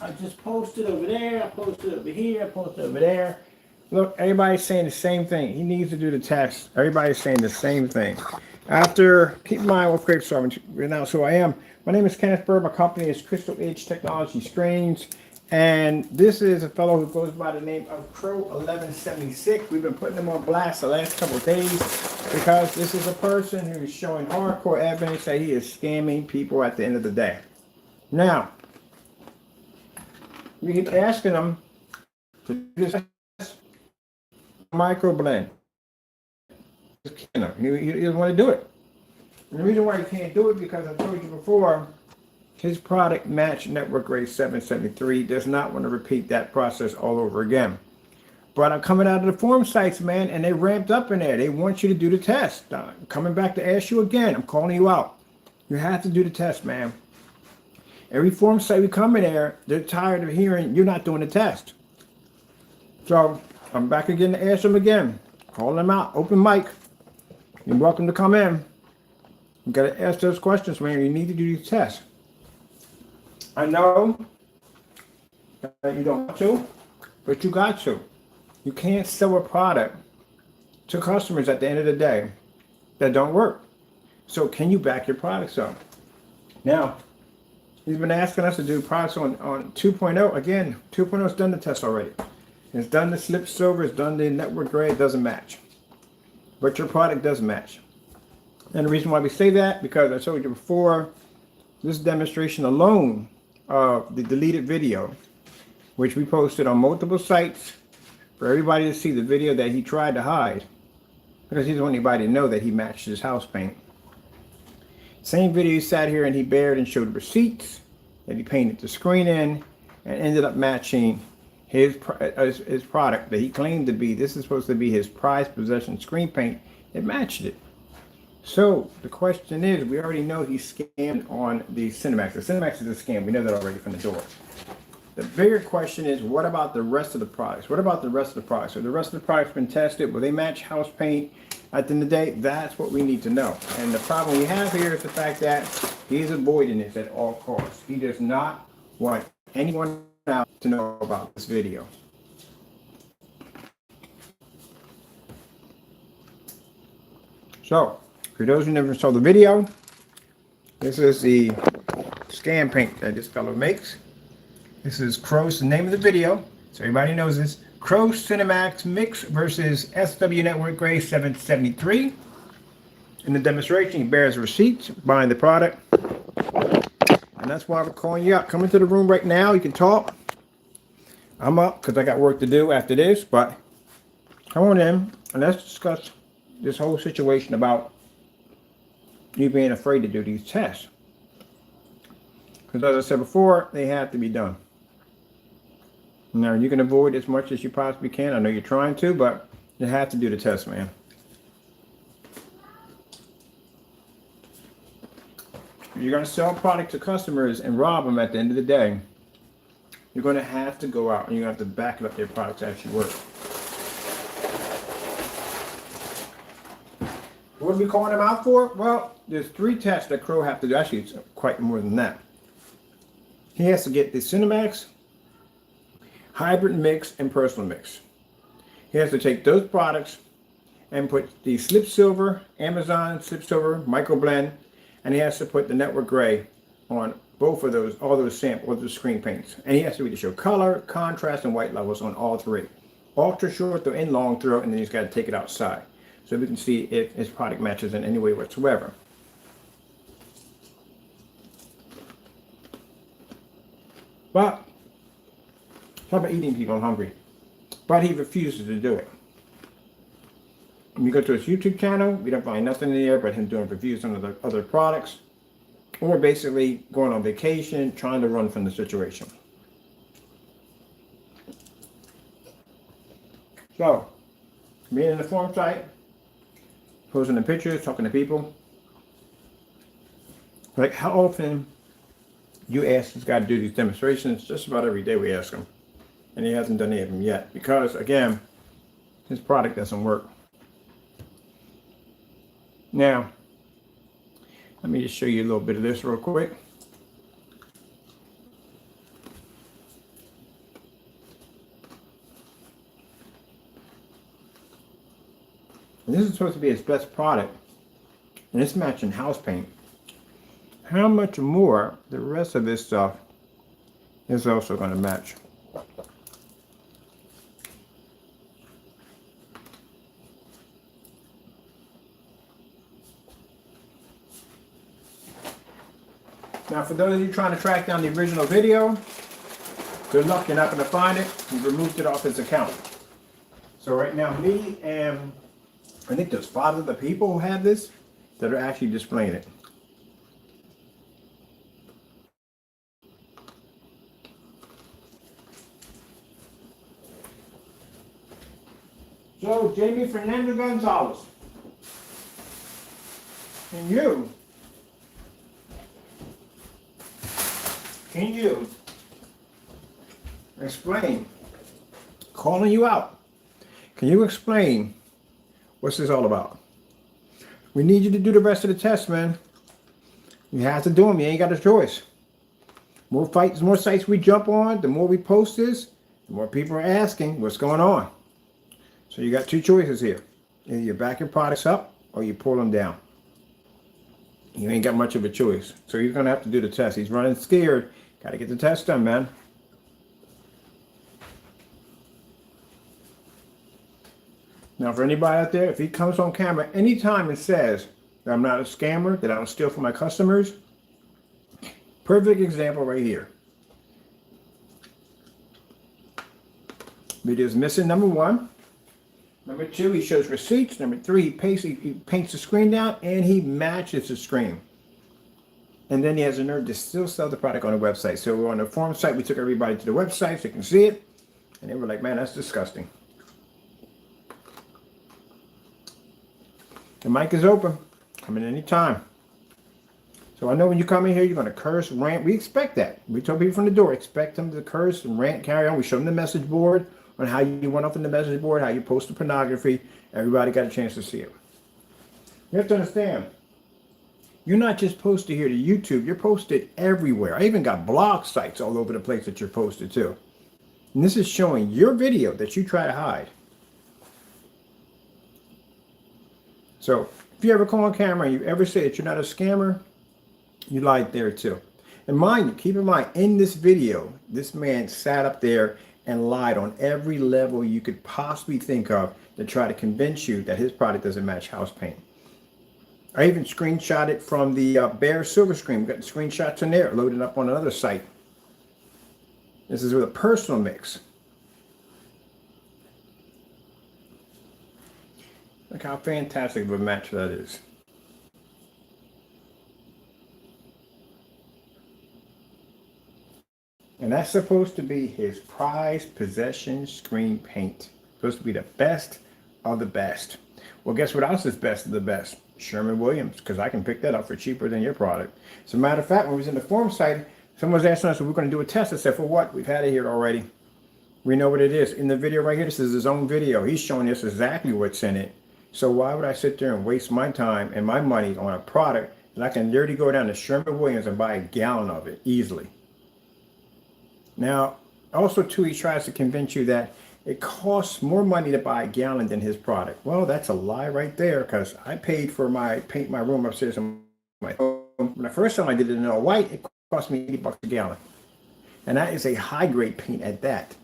I just posted over there, I posted over here, I posted over there. Look, everybody's saying the same thing. He needs to do the test. Everybody's saying the same thing. After, keep in mind what Gray SW773 right now, who I am. My name is Kenneth Bird. My company is Crystal Edge Technology Screens. And this is a fellow who goes by the name of Crows1176. We've been putting him on blast the last couple of days because this is a person who is showing hardcore evidence that he is scamming people at the end of the day. Now, we keep asking him to do this microblend. He doesn't want to do it. And the reason why he can't do it because I told you before, his product match network Gray 773 does not want to repeat that process all over again. But I'm coming out of the forum sites, man, and they ramped up in there. They want you to do the test. I'm coming back to ask you again. I'm calling you out. You have to do the test, man. Every forum site we come in there, they're tired of hearing you're not doing the test. So I'm back again to ask them again. Call them out. Open mic. You're welcome to come in. You got to ask those questions, man. You need to do these tests. I know that you don't want to, but you got to. You can't sell a product to customers at the end of the day that don't work. So can you back your products up? Now, he's been asking us to do products on 2.0. Again, 2.0 has done the test already. It's done the slip silver, it's done the network gray, it doesn't match. But your product does match. And the reason why we say that, because I told you before, this demonstration alone of the deleted video, which we posted on multiple sites for everybody to see the video that he tried to hide, because he doesn't want anybody to know that he matched his house paint. Same video he sat here and he bared and showed receipts that he painted the screen in and ended up matching his product that he claimed to be. This is supposed to be his prized possession screen paint. It matched it. So the question is, we already know he scammed on the Cinemax. The Cinemax is a scam. We know that already from the door. The bigger question is, what about the rest of the products? What about the rest of the products? So the rest of the products been tested. Will they match house paint? At the end of the day, that's what we need to know. And the problem we have here is the fact that he's avoiding this at all costs. He does not want anyone else to know about this video. So, for those who never saw the video, this is the scam paint that this fellow makes. This is Crow's, the name of the video, so everybody knows this. Crow Cinemax Mix versus SW Network Gray 773. In the demonstration, he bears receipts buying the product. And that's why we're calling you out. Come into the room right now. You can talk. I'm up because I got work to do after this, but come on in and let's discuss this whole situation about you being afraid to do these tests. Because as I said before, they have to be done. Now, you can avoid as much as you possibly can. I know you're trying to, but you have to do the test, man. If you're going to sell product to customers and rob them at the end of the day, you're going to have to go out and you're going to have to back it up their products actually work. What are we calling them out for? Well, there's 3 tests that Crow have to do. Actually, it's quite more than that. He has to get the Cinemax, Hybrid Mix, and Personal Mix. He has to take those products and put the Slip Silver, Amazon Slip Silver, Microblend, and he has to put the Network Gray on both of those, all those those screen paints. And he has to show color, contrast, and white levels on all 3. Ultra short throw and long throw, and then he's got to take it outside. So we can see if his product matches in any way whatsoever. But, talk about eating people, I'm hungry. But he refuses to do it. When you go to his YouTube channel, we don't find nothing in there but him doing reviews on other products. Or basically going on vacation, trying to run from the situation. So, being in the forum site, posting the pictures, talking to people. Like, how often you ask this guy to do these demonstrations? Just about every day we ask him. And he hasn't done any of them yet. Because, again, his product doesn't work. Now, let me just show you a little bit of this real quick. and this is supposed to be his best product, and it's matching house paint, how much more the rest of this stuff is also going to match. Now, for those of you trying to track down the original video, good luck, you're not going to find it. He removed it off his account. So right now, me and I think there's 5 other people who have this that are actually displaying it. So, Jamie Fernando Gonzalez, can you explain, calling you out, can you explain what's this all about? We need you to do the rest of the tests, man. You have to do them. You ain't got a choice. More sites we jump on, the more we post this, the more people are asking what's going on. So you got 2 choices here. Either you back your products up or you pull them down. You ain't got much of a choice. So you're going to have to do the test. He's running scared. Got to get the test done, man. Now, for anybody out there, if he comes on camera anytime and says that I'm not a scammer, that I don't steal from my customers, perfect example right here. Video's missing, number 1. Number 2, he shows receipts. Number 3, he paints the screen down and he matches the screen. And then he has a nerve to still sell the product on the website. So on the forum site, we took everybody to the website so they can see it. And they were like, man, that's disgusting. The mic is open. Come in any time. So I know when you come in here, you're going to curse, rant. We expect that. We told people from the door, expect them to curse and rant, carry on. We showed them the message board on how you went off in the message board, how you posted pornography. Everybody got a chance to see it. You have to understand, you're not just posted here to YouTube. You're posted everywhere. I even got blog sites all over the place that you're posted to. And this is showing your video that you try to hide. So if you ever call on camera and you ever say that you're not a scammer, you lied there too. And mind you, keep in mind, in this video, this man sat up there and lied on every level you could possibly think of to try to convince you that his product doesn't match house paint. I even screenshot it from the Bear Silver Screen. We've got the screenshots in there, loaded up on another site. This is with a personal mix. Look how fantastic of a match that is. And that's supposed to be his prized possession screen paint. Supposed to be the best of the best. Well, guess what else is best of the best? Sherwin-Williams, because I can pick that up for cheaper than your product. As a matter of fact, when we was in the forum site, someone was asking us if we're going to do a test. I said, for what? We've had it here already. We know what it is. In the video right here, this is his own video. He's showing us exactly what's in it. So why would I sit there and waste my time and my money on a product that I can literally go down to Sherwin-Williams and buy a gallon of it easily? Now, also too, he tries to convince you that it costs more money to buy a gallon than his product. Well, that's a lie right there, because I paid for paint my room upstairs in my home. When the first time I did it in all white, it cost me $80 a gallon. And that is a high grade paint at that.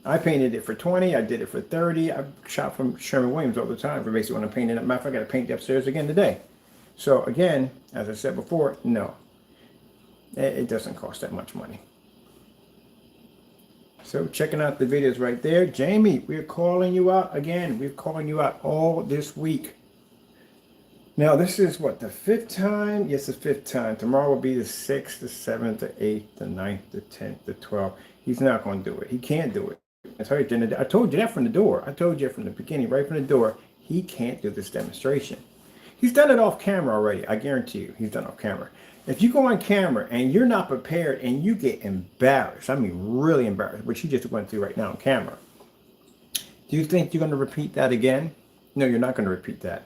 I painted it for 20, I did it for 30. I shop from Sherwin-Williams all the time for basically when I'm painting it. Matter of fact, I got to paint the upstairs again today. So again, as I said before, no. It doesn't cost that much money. So checking out the videos right there. Jamie, we're calling you out again. We're calling you out all this week. Now this is what, the 5th time? Yes, the 5th time. Tomorrow will be the 6th, the 7th, the 8th, the 9th, the 10th, the 12th. He's not going to do it. He can't do it. I told you that from the door. I told you from the beginning, right from the door, he can't do this demonstration. He's done it off camera already. I guarantee you, he's done it off camera. If you go on camera and you're not prepared and you get embarrassed, I mean really embarrassed, which he just went through right now on camera, do you think you're going to repeat that again? No, you're not going to repeat that.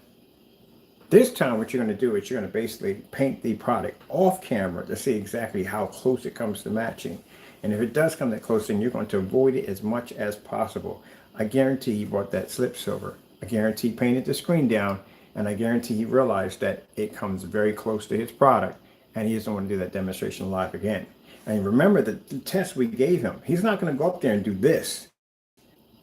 This time what you're going to do is you're going to basically paint the product off camera to see exactly how close it comes to matching. And if it does come that close, then you're going to avoid it as much as possible. I guarantee he bought that slip silver I guarantee he painted the screen down, and I guarantee he realized that it comes very close to his product, and he doesn't want to do that demonstration live again. And remember the test we gave him. He's not going to go up there and do this.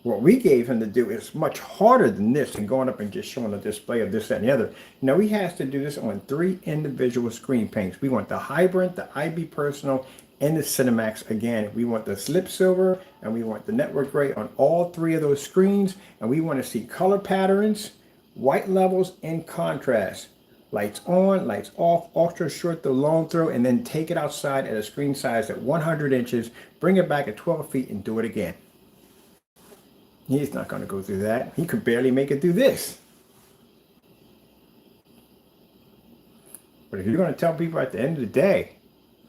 What we gave him to do is much harder than this and going up and just showing a display of this, that, and the other. No, he has to do this on 3 individual screen paints. We want the Hybrid, the IB Personal, and the Cinemax. Again, we want the Slip Silver and we want the Network Gray on all 3 of those screens. And we want to see color patterns, white levels, and contrast. Lights on, lights off, ultra short to long throw, and then take it outside at a screen size at 100 inches, bring it back at 12 feet and do it again. He's not going to go through that. He could barely make it through this. But if you're going to tell people at the end of the day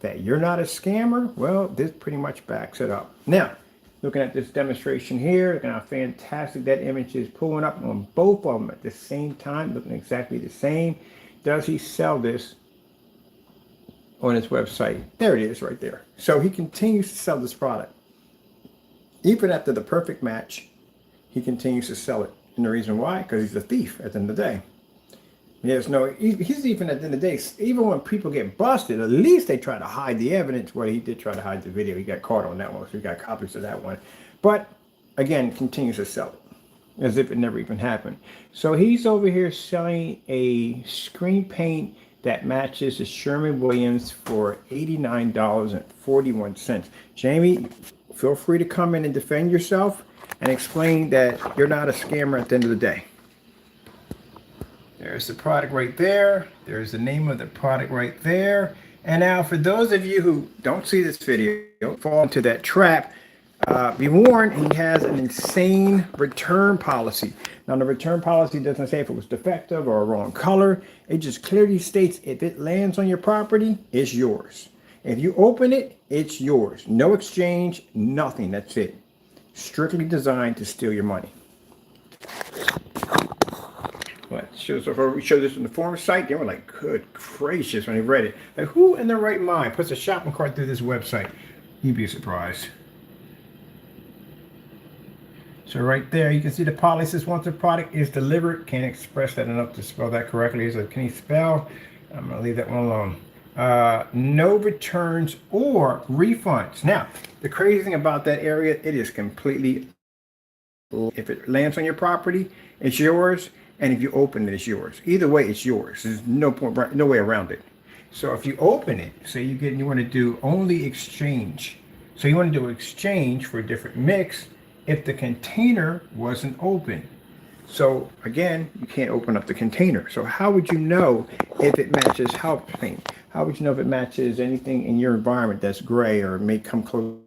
that you're not a scammer, well, this pretty much backs it up. Now, looking at this demonstration here, look at how fantastic that image is pulling up on both of them at the same time, looking exactly the same. Does he sell this on his website? There it is right there. So he continues to sell this product. Even after the perfect match, he continues to sell it. And the reason why? Because he's a thief at the end of the day. He's even at the end of the day, even when people get busted, at least they try to hide the evidence. Well, he did try to hide the video. He got caught on that one, so he got copies of that one. But again, continues to sell it as if it never even happened. So he's over here selling a screen paint that matches the Sherwin-Williams for $89.41. Jamie, feel free to come in and defend yourself and explain that you're not a scammer at the end of the day. There's the product right there. There's the name of the product right there. And now for those of you who don't see this video, fall into that trap, be warned, he has an insane return policy. Now the return policy doesn't say if it was defective or a wrong color. It just clearly states if it lands on your property, it's yours. If you open it, it's yours. No exchange, nothing, that's it. Strictly designed to steal your money. But so we showed this on the forum site, they were like, good gracious, when they read it. Like, who in their right mind puts a shopping cart through this website? You'd be surprised. So right there, you can see the policy says once a product is delivered, can't express that enough to spell that correctly. So can you spell? I'm going to leave that one alone. No returns or refunds. Now, the crazy thing about that area, it is completely, if it lands on your property, it's yours. And if you open it, it's yours. Either way, it's yours. There's no point, no way around it. So if you open it, say you want to do only exchange. So you want to do exchange for a different mix if the container wasn't open. So again, you can't open up the container. So how would you know if it matches house paint? How would you know if it matches anything in your environment that's gray or may come close?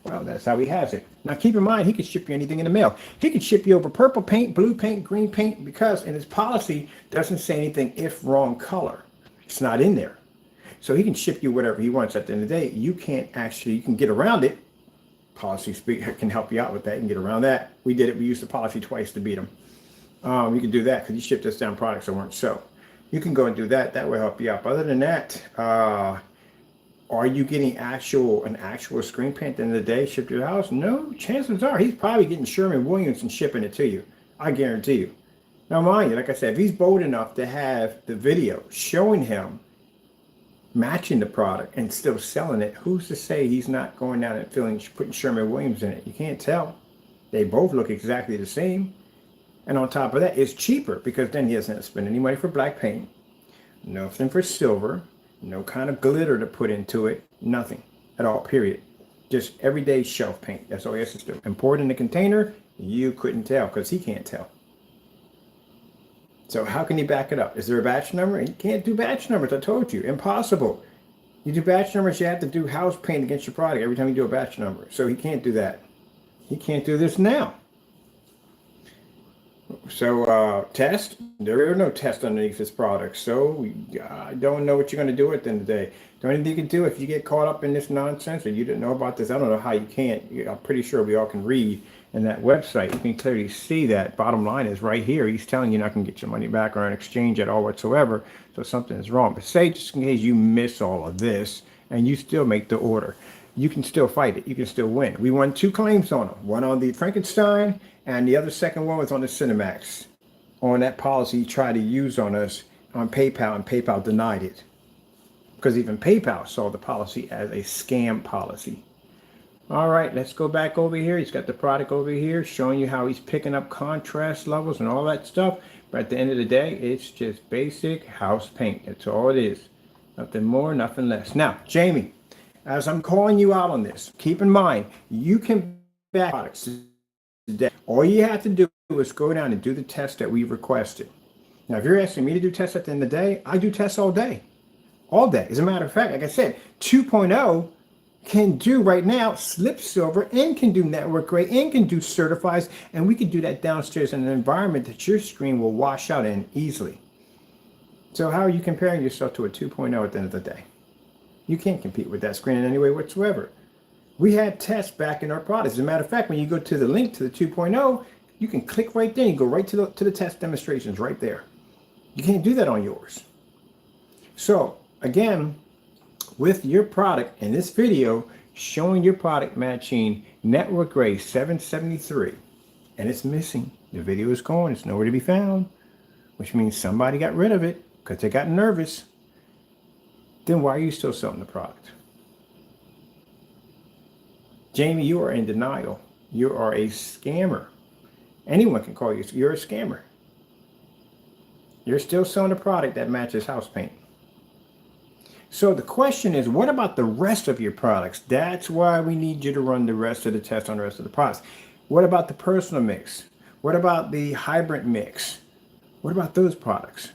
Well, that's how he has it. Now, keep in mind, he could ship you anything in the mail. He could ship you over purple paint, blue paint, green paint, because in his policy doesn't say anything if wrong color. It's not in there. So he can ship you whatever he wants. At the end of the day, you can get around it. Policy can help you out with that. You can get around that. We did it. We used the policy twice to beat him. You can do that because he shipped us down products that weren't so. You can go and do that. That will help you out. But other than that, are you getting an actual screen paint at the end of the day shipped to your house? No, chances are he's probably getting Sherwin-Williams and shipping it to you. I guarantee you. Now, mind you, like I said, if he's bold enough to have the video showing him matching the product and still selling it, who's to say he's not going down and putting Sherwin-Williams in it? You can't tell. They both look exactly the same. And on top of that, it's cheaper because then he doesn't have to spend any money for black paint, nothing for silver, no kind of glitter to put into it, nothing at all, period. Just everyday shelf paint. That's all he has to do. And pour it in the container, you couldn't tell because he can't tell. So how can he back it up? Is there a batch number? You can't do batch numbers, I told you. Impossible. You do batch numbers, you have to do house paint against your product every time you do a batch number. So he can't do that. He can't do this now. So test, there are no tests underneath this product. So I don't know what you're going to do at the end of the day. The only thing you can do if you get caught up in this nonsense or you didn't know about this, I don't know how you can't. I'm pretty sure we all can read in that website. You can clearly see that bottom line is right here. He's telling you not going to get your money back or an exchange at all whatsoever. So something is wrong. But say just in case you miss all of this and you still make the order. you can still fight it. You can still win. We won 2 claims on them. One on the Frankenstein, and the other second one was on the Cinemax. On that policy he tried to use on us on PayPal, and PayPal denied it. Because even PayPal saw the policy as a scam policy. All right, let's go back over here. He's got the product over here showing you how he's picking up contrast levels and all that stuff. But at the end of the day, it's just basic house paint. That's all it is. Nothing more, nothing less. Now, Jamie, as I'm calling you out on this, keep in mind, you can back products today. All you have to do is go down and do the test that we requested. Now, if you're asking me to do tests at the end of the day, I do tests all day. All day. As a matter of fact, like I said, 2.0 can do right now slip silver and can do network gray and can do certifies, and we can do that downstairs in an environment that your screen will wash out in easily. So how are you comparing yourself to a 2.0 at the end of the day? You can't compete with that screen in any way whatsoever. We had tests back in our products. As a matter of fact, when you go to the link to the 2.0, you can click right there and go right to the test demonstrations right there. You can't do that on yours. So again, with your product in this video, showing your product matching network gray 773, and it's missing. The video is gone. It's nowhere to be found, which means somebody got rid of it because they got nervous. Then why are you still selling the product? Jamie, you are in denial. You are a scammer. Anyone can call you. You're a scammer. You're still selling a product that matches house paint. So the question is, what about the rest of your products? That's why we need you to run the rest of the test on the rest of the products. What about the personal mix? What about the hybrid mix? What about those products?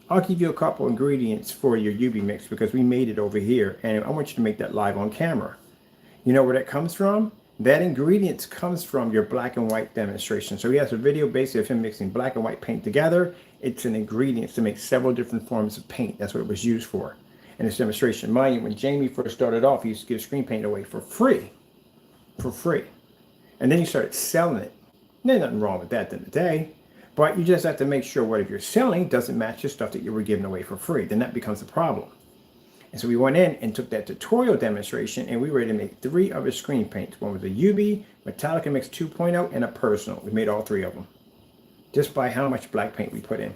I'll give you a couple ingredients for your UV mix because we made it over here, and I want you to make that live on camera. You know where that comes from? That ingredients comes from your black and white demonstration. So he has a video basically of him mixing black and white paint together. It's an ingredient to make several different forms of paint. That's what it was used for in this demonstration. Mind you, when Jamie first started off, he used to give screen paint away for free. And then he started selling it. There's nothing wrong with that at the end of the day. But you just have to make sure whatever you're selling doesn't match the stuff that you were giving away for free. Then that becomes a problem. And so we went in and took that tutorial demonstration, and we were able to make 3 other screen paints. One was a UV, Metallica Mix 2.0, and a personal. We made all 3 of them just by how much black paint we put in.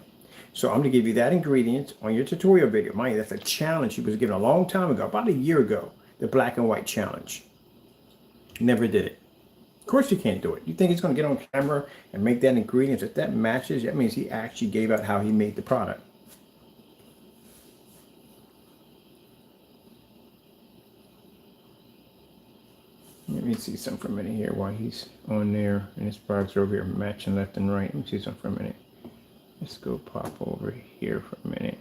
So I'm going to give you that ingredient on your tutorial video. Mind you, that's a challenge he was given a long time ago, about a year ago, the black and white challenge. Never did it. Of course you can't do it. You think he's going to get on camera and make that ingredient? If that matches, that means he actually gave out how he made the product. Let me see something for a minute here while he's on there and his products are over here matching left and right. Let me see something for a minute. Let's go pop over here for a minute.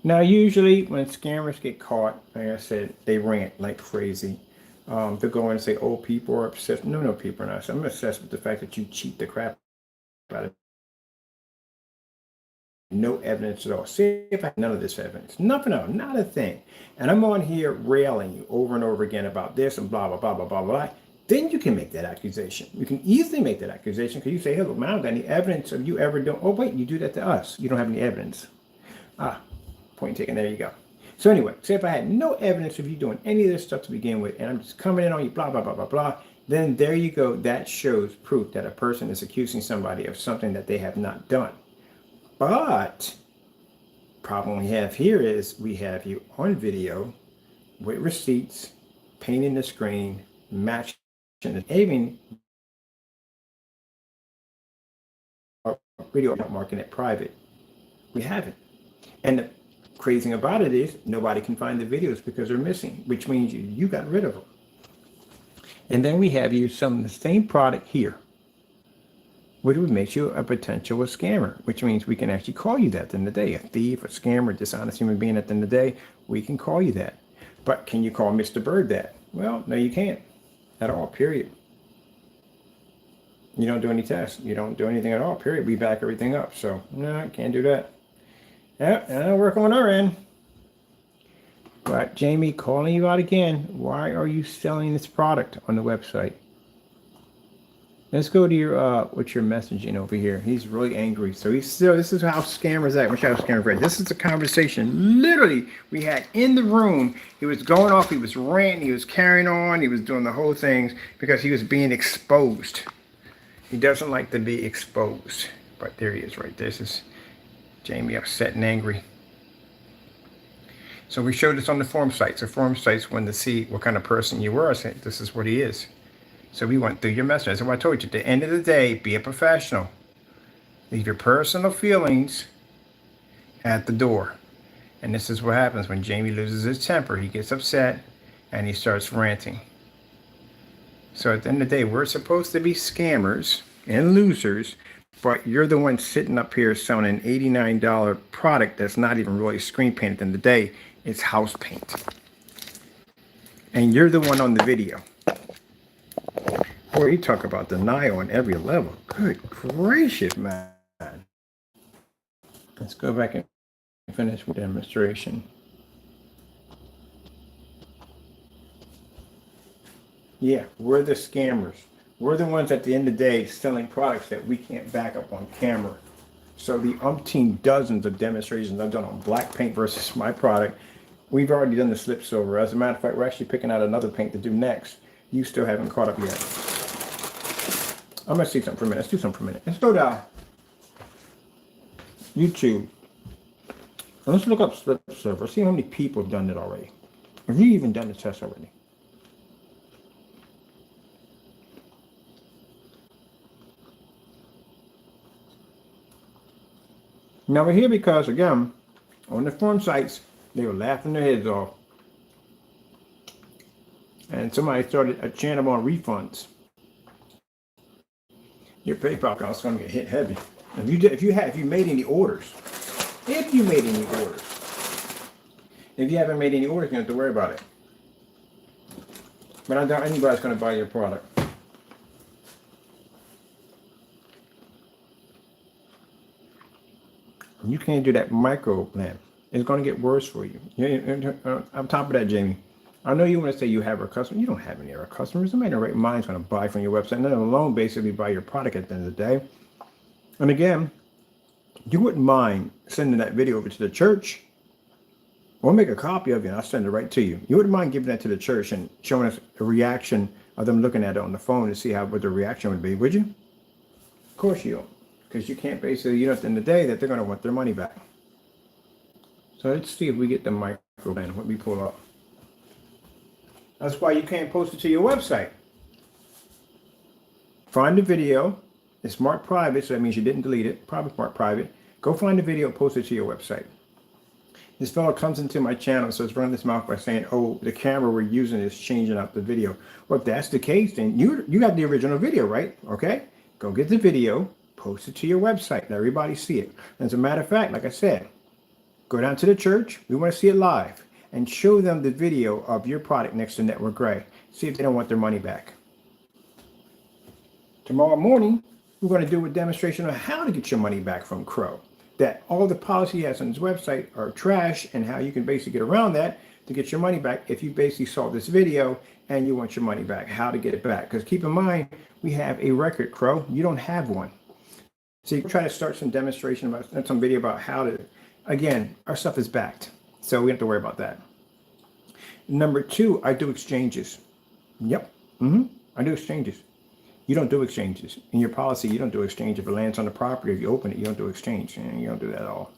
Now, usually when scammers get caught, like I said, they rant like crazy. They'll go in and say, oh, people are obsessed. No, people are not. I'm obsessed with the fact that you cheat the crap out of it. No evidence at all. See if I have none of this evidence. Nothing else, not a thing. And I'm on here railing you over and over again about this and blah, blah, blah, blah, blah, blah. Then you can make that accusation. You can easily make that accusation because you say, hey, look, man, I don't got any evidence of you ever doing. Oh, wait, you do that to us. You don't have any evidence. Point taken. There you go. So anyway, say if I had no evidence of you doing any of this stuff to begin with, and I'm just coming in on you, blah, blah, blah, blah, blah, then there you go. That shows proof that a person is accusing somebody of something that they have not done. But problem we have here is we have you on video with receipts, painting the screen, matching and even video marking it private. We haven't. And the crazy thing about it is nobody can find the videos because they're missing, which means you got rid of them. And then we have you some of the same product here, which would make you a potential scammer, which means we can actually call you that at the end of the day. A thief, a scammer, dishonest human being at the end of the day, we can call you that. But can you call Mr. Bird that? Well, no, you can't at all, period. You don't do any tests. You don't do anything at all, period. We back everything up. So, no, can't do that. Yeah, that'll work on our end. But Jamie, calling you out again. Why are you selling this product on the website? Let's go to your what you're messaging over here. He's really angry. So he's still, this is how scammers act. Which how scammers act. This is a conversation literally we had in the room. He was going off, he was ranting, he was carrying on, he was doing the whole things because he was being exposed. He doesn't like to be exposed. But there he is right there. This is Jamie upset and angry. So we showed this on the forum sites. The forum sites wanted to see what kind of person you were. I said, this is what he is. So we went through your message. So I told you, at the end of the day, be a professional. Leave your personal feelings at the door. And this is what happens when Jamie loses his temper. He gets upset and he starts ranting. So at the end of the day, we're supposed to be scammers and losers, but you're the one sitting up here selling an $89 product that's not even really screen painted. At the end of the day, it's house paint. And you're the one on the video. Boy, you talk about denial on every level. Good gracious, man. Let's go back and finish with demonstration. Yeah, we're the scammers. We're the ones at the end of the day selling products that we can't back up on camera. So the umpteen dozens of demonstrations I've done on black paint versus my product, we've already done the slip silver. As a matter of fact, we're actually picking out another paint to do next. You still haven't caught up yet. I'm gonna see something for a minute. Let's do something for a minute. Let's go down YouTube. And let's look up slip silver. See how many people have done it already. Have you even done the test already? Now we're here because, again, on the forum sites, they were laughing their heads off. And somebody started a channel on refunds. Your PayPal account's going to get hit heavy. If you made any orders, if you haven't made any orders, you don't have to worry about it. But I doubt anybody's going to buy your product. You can't do that microblend. It's going to get worse for you. On top of that, Jamie, I know you want to say you have a customer. You don't have any other customers. Somebody in the right mind is going to buy from your website, and let alone basically buy your product at the end of the day. And again, you wouldn't mind sending that video over to the church. We'll make a copy of it and I'll send it right to you. You wouldn't mind giving that to the church and showing us a reaction of them looking at it on the phone to see what the reaction would be, would you? Of course you don't. Because you can't basically, at the end of the day, that they're going to want their money back. So let's see if we get the microblend, what we pull up. That's why you can't post it to your website. Find the video. It's marked private, so that means you didn't delete it. Probably marked private. Go find the video, post it to your website. This fellow comes into my channel and starts running his mouth by saying, oh, the camera we're using is changing up the video. Well, if that's the case, then you got the original video, right? Okay? Go get the video, post it to your website, let everybody see it. As a matter of fact, like I said, go down to the church. We want to see it live. And show them the video of your product next to Network Gray. See if they don't want their money back. Tomorrow morning, we're going to do a demonstration on how to get your money back from Crow. That all the policy he has on his website are trash, and how you can basically get around that to get your money back if you basically saw this video and you want your money back. How to get it back. Because keep in mind, we have a record, Crow. You don't have one. So you can try to start some demonstration about some video about how to, again, our stuff is backed. So we don't have to worry about that. Number 2, I do exchanges. Yep. I do exchanges. You don't do exchanges. In your policy, you don't do exchange. If it lands on the property, if you open it, you don't do exchange. And you don't do that at all.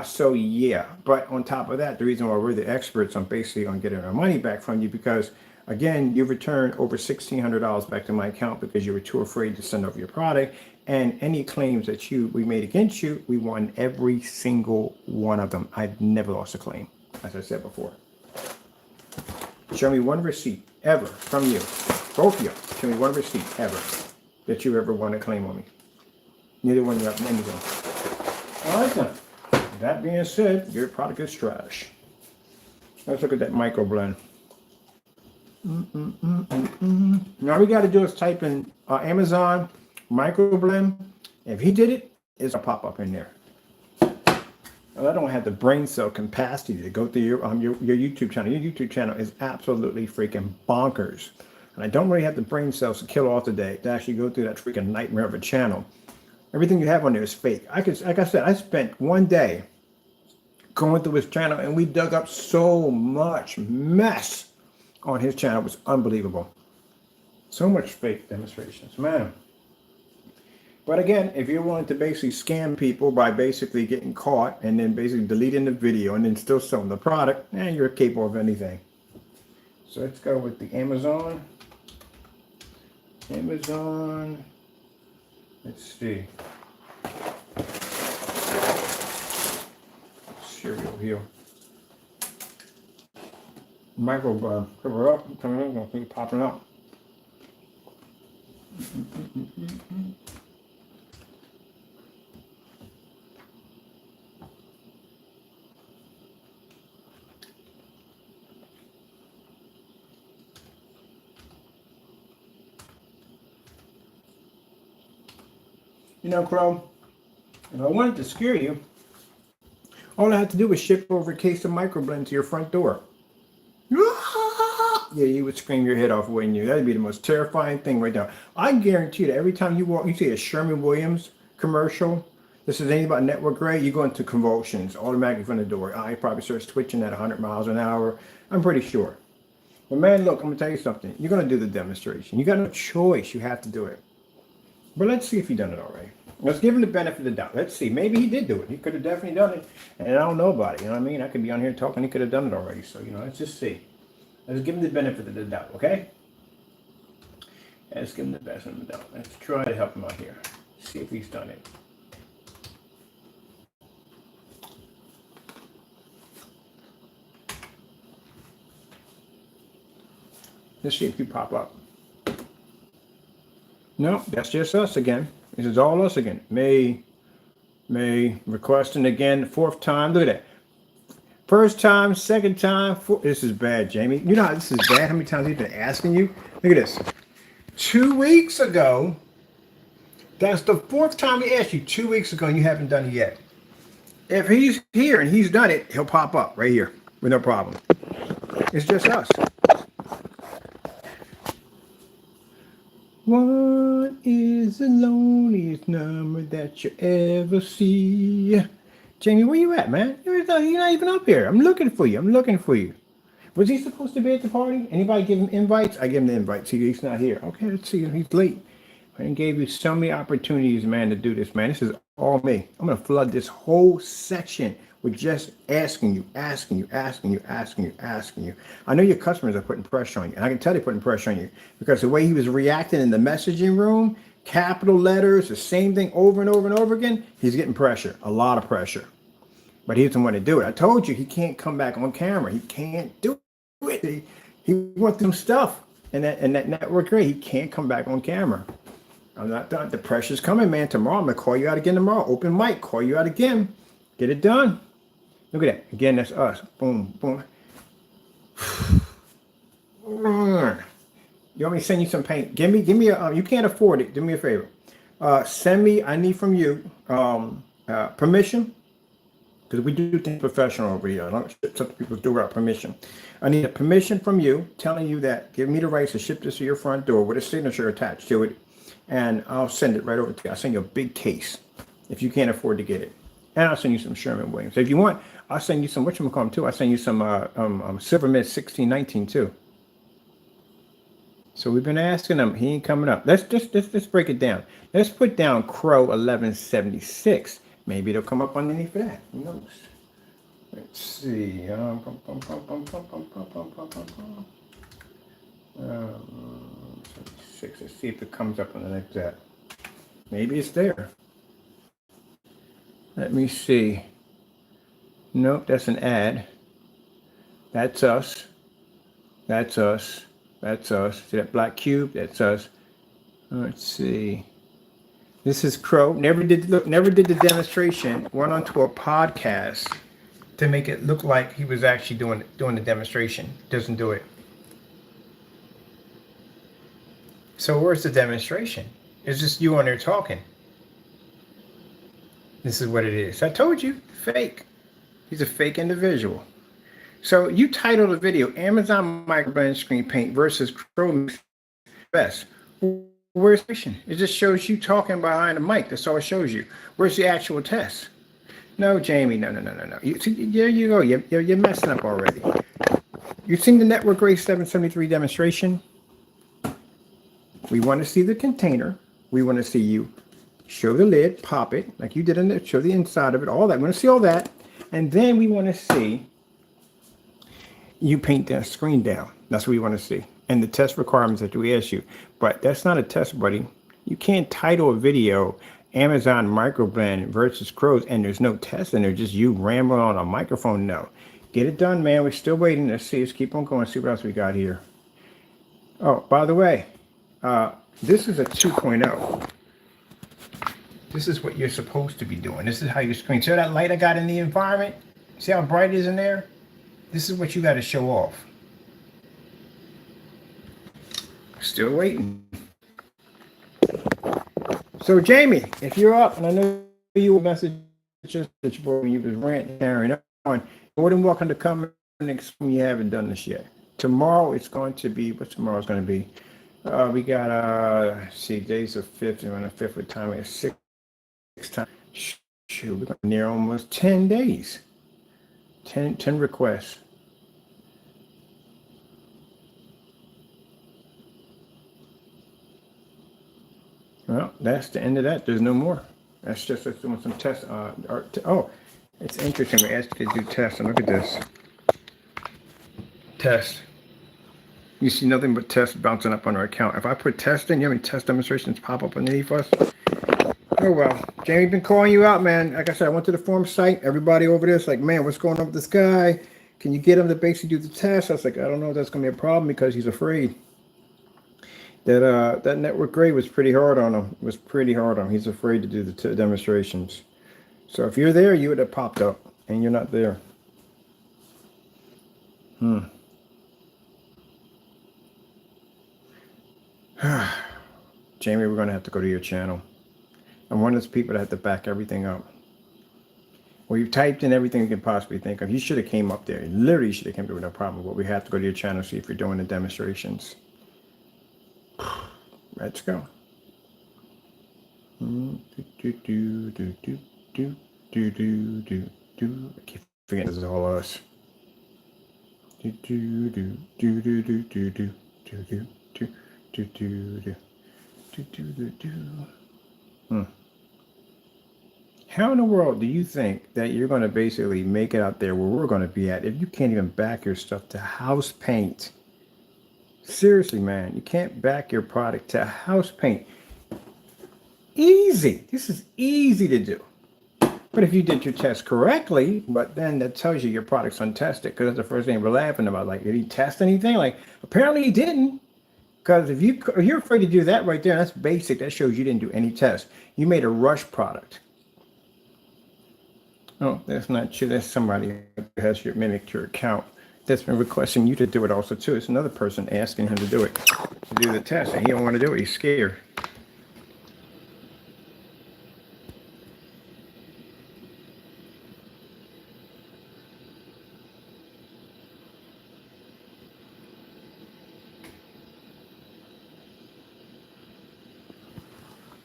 So yeah. But on top of that, the reason why we're the experts on basically on getting our money back from you, because again, you've returned over $1,600 back to my account because you were too afraid to send over your product. And any claims that we made against you, we won every single one of them. I've never lost a claim, as I said before. Show me one receipt ever from you, both of you. Show me one receipt ever that you ever won a claim on me. Neither one of you have anything. All right then. That being said, your product is trash. Let's look at that microblend. Now all we got to do is type in Amazon microblend. If he did it, it's gonna pop up in there. Well, I don't have the brain cell capacity to go through your YouTube channel. Your YouTube channel is absolutely freaking bonkers. And I don't really have the brain cells to kill off today to actually go through that freaking nightmare of a channel. Everything you have on there is fake. Like I said, I spent one day going through his channel, and we dug up so much mess on his channel. It was unbelievable. So much fake demonstrations, man. But again, if you're willing to basically scam people by basically getting caught and then basically deleting the video and then still selling the product, you're capable of anything. So let's go with the Amazon. Let's see. Cereal here. Microblend. Cover up. Gonna keep popping up. You know, Crow, if I wanted to scare you, all I had to do was ship over a case of microblend to your front door. Yeah, you would scream your head off, wouldn't you? That'd be the most terrifying thing right now. I guarantee you that every time you walk, you see a Sherman-Williams commercial, this is anything about network gray, you go into convulsions automatically from the door. I probably starts twitching at 100 miles an hour. I'm pretty sure. But man, look, I'm going to tell you something. You're going to do the demonstration. You got no choice. You have to do it. But let's see if he's done it already. Let's give him the benefit of the doubt. Let's see. Maybe he did do it. He could have definitely done it. And I don't know about it. You know what I mean? I could be on here talking. He could have done it already. So, you know, let's just see. Let's give him the benefit of the doubt, okay? Let's give him the benefit of the doubt. Let's try to help him out here. See if he's done it. Let's see if you pop up. No, that's just us again. This is all us again. May, requesting again, fourth time. Look at that. First time, second time, fourth. This is bad, Jamie. You know how this is bad? How many times he's been asking you? Look at this. 2 weeks ago, that's the fourth time he asked you 2 weeks ago and you haven't done it yet. If he's here and he's done it, he'll pop up right here with no problem. It's just us. What is the loneliest number that you ever see? Jamie, where you at, man? You're not even up here. I'm looking for you. Was he supposed to be at the party? Anybody give him invites? I give him the invites. See, he's not here. Okay, let's see. He's late. I gave you so many opportunities, man, to do this, man. This is all me. I'm going to flood this whole section with just asking you. I know your customers are putting pressure on you, and I can tell they're putting pressure on you because the way he was reacting in the messaging room, capital letters, the same thing over and over and over again, he's getting pressure, a lot of pressure. But he doesn't want to do it. I told you he can't come back on camera. He can't do it. He wants some stuff in that network gray. He can't come back on camera. I'm not done. The pressure's coming, man. Tomorrow I'm gonna call you out again tomorrow. Open mic, call you out again. Get it done. Look at that. Again, that's us. Boom, boom. You want me to send you some paint? Give me a, you can't afford it. Do me a favor. Send me, I need from you permission, because we do things professional over here. I don't ship stuff to people do without permission. I need a permission from you telling you that, give me the rights to ship this to your front door with a signature attached to it, and I'll send it right over to you. I'll send you a big case if you can't afford to get it. And I'll send you some Sherman-Williams. If you want, I'll send you some, whatchamacallit too. I'll send you some Silver Mist 1619 too. So we've been asking him. He ain't coming up. Let's break it down. Let's put down Crow1176. Maybe it'll come up underneath of that. Who knows? Let's see. Let's see if it comes up underneath that. Maybe it's there. Let me see. Nope, that's an ad. That's us. That's us. That's us. See that black cube? That's us. Let's see. This is Crow. Never did the demonstration. Went onto a podcast to make it look like he was actually doing the demonstration. Doesn't do it. So where's the demonstration? It's just you on there talking. This is what it is. I told you, fake. He's a fake individual. So you titled the video, Amazon Microblend Screen Paint versus Crow best. Where's the test? It just shows you talking behind the mic. That's all it shows you. Where's the actual test? No, Jamie, no. You see, there you go. You're messing up already. You've seen the Network Gray 773 demonstration. We want to see the container. We want to see you show the lid, pop it, like you did in the, show the inside of it, all that. We want to see all that. And then we want to see you paint that screen down. That's what we want to see. And the test requirements that we ask you. But that's not a test, buddy. You can't title a video Amazon microblend versus Crows and there's no test and there's just you rambling on a microphone. No. Get it done, man. We're still waiting. Let's see. Let's keep on going. See what else we got here. Oh, by the way, this is a 2.0. This is what you're supposed to be doing. This is how your screen. See that light I got in the environment? See how bright it is in there? This is what you got to show off. Still waiting. So Jamie, if you're up, and I know you will message just that you was ranting carrying on, more than welcome to come and explain you haven't done this yet. Tomorrow it's going to be, what's tomorrow's going to be? We got, see, days of 5th, and on the 5th with time, it's 6 times. Shoot, we're going near almost 10 days. 10 requests. Well, that's the end of that. There's no more. That's just us doing some tests. Oh, it's interesting. We asked you to do tests, and look at this. Test. You see nothing but tests bouncing up on our account. If I put test in, you have any test demonstrations pop up underneath us? Oh, well. Jamie been calling you out, man. Like I said, I went to the forum site. Everybody over there is like, man, what's going on with this guy? Can you get him to basically do the test? I was like, I don't know if that's going to be a problem because he's afraid. That Network Gray was pretty hard on him. He's afraid to do the demonstrations. So if you're there, you would have popped up, and you're not there. Jamie, we're going to have to go to your channel. I'm one of those people that have to back everything up. Well, you've typed in everything you can possibly think of. You should have came up there. Literally should have came there with no problem. But we have to go to your channel to see if you're doing the demonstrations. Let's go. I keep forgetting this is all us. How in the world do you think that you're going to basically make it out there where we're going to be at if you can't even back your stuff to house paint? Seriously, man, you can't back your product to house paint. Easy. This is easy to do. But if you did your test correctly, but then that tells you your product's untested, because that's the first thing we're laughing about. Like, did he test anything? Like, apparently he didn't. Because if you're afraid to do that right there, that's basic. That shows you didn't do any tests. You made a rush product. Oh, that's not true. That's somebody who has mimicked your account. That's been requesting you to do it also too. It's another person asking him to do it, to do the test, and he don't want to do it. He's scared.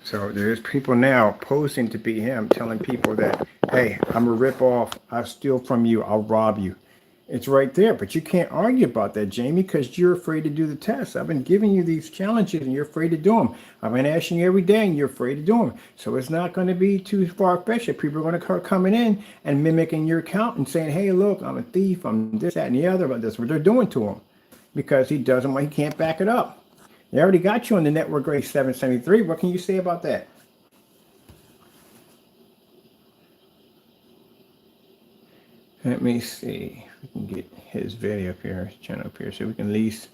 So there's people now posing to be him, telling people that, hey, I'm a rip-off. I'll steal from you. I'll rob you. It's right there, but you can't argue about that, Jamie, because you're afraid to do the tests. I've been giving you these challenges, and you're afraid to do them. I've been asking you every day, and you're afraid to do them. So it's not going to be too far-fetched. People are going to start coming in and mimicking your account and saying, hey, look, I'm a thief. I'm this, that, and the other. But that's what they're doing to him because he can't back it up. They already got you on the Network Gray 773. What can you say about that? Let me see if we can get his video up here, his channel up here, so we can at least.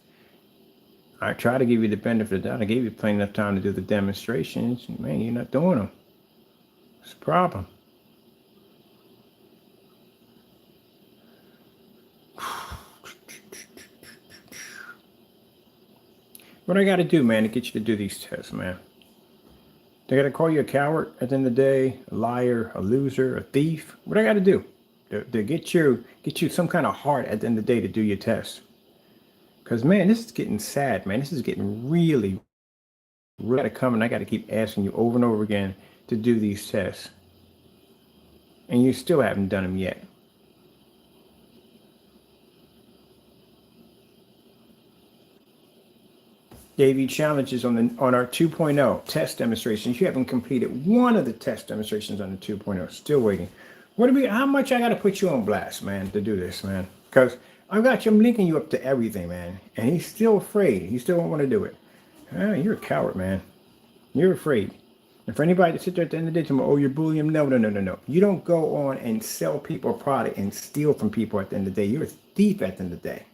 I try to give you the benefit of the doubt. I gave you plenty of time to do the demonstrations. Man, you're not doing them. It's a problem. What I got to do, man, to get you to do these tests, man? They got to call you a coward at the end of the day, a liar, a loser, a thief. What I got to do to get you some kind of heart at the end of the day to do your tests? Because, man, this is getting sad, man. This is getting really, really got to come and I got to keep asking you over and over again to do these tests. And you still haven't done them yet. Gave you challenges on our 2.0 test demonstrations. You haven't completed one of the test demonstrations on the 2.0. Still waiting. How much I got to put you on blast, man, to do this, man? Because I'm linking you up to everything, man. And he's still afraid. He still won't want to do it. You're a coward, man. You're afraid. And for anybody to sit there at the end of the day and say, oh, you're bullying him. No. You don't go on and sell people a product and steal from people at the end of the day. You're a thief at the end of the day.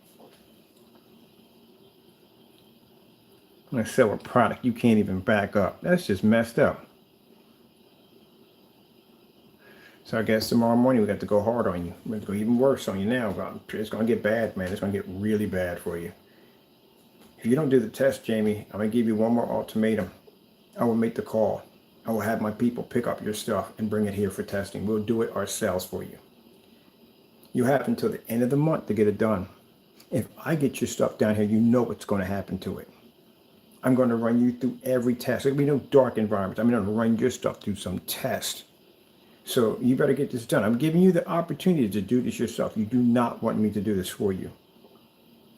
I'm going to sell a product you can't even back up. That's just messed up. So I guess tomorrow morning we got to go hard on you. We're going to go even worse on you now. It's going to get bad, man. It's going to get really bad for you. If you don't do the test, Jamie, I'm going to give you one more ultimatum. I will make the call. I will have my people pick up your stuff and bring it here for testing. We'll do it ourselves for you. You have until the end of the month to get it done. If I get your stuff down here, you know what's going to happen to it. I'm going to run you through every test. There'll be no dark environments. I'm going to run your stuff through some tests. So you better get this done. I'm giving you the opportunity to do this yourself. You do not want me to do this for you.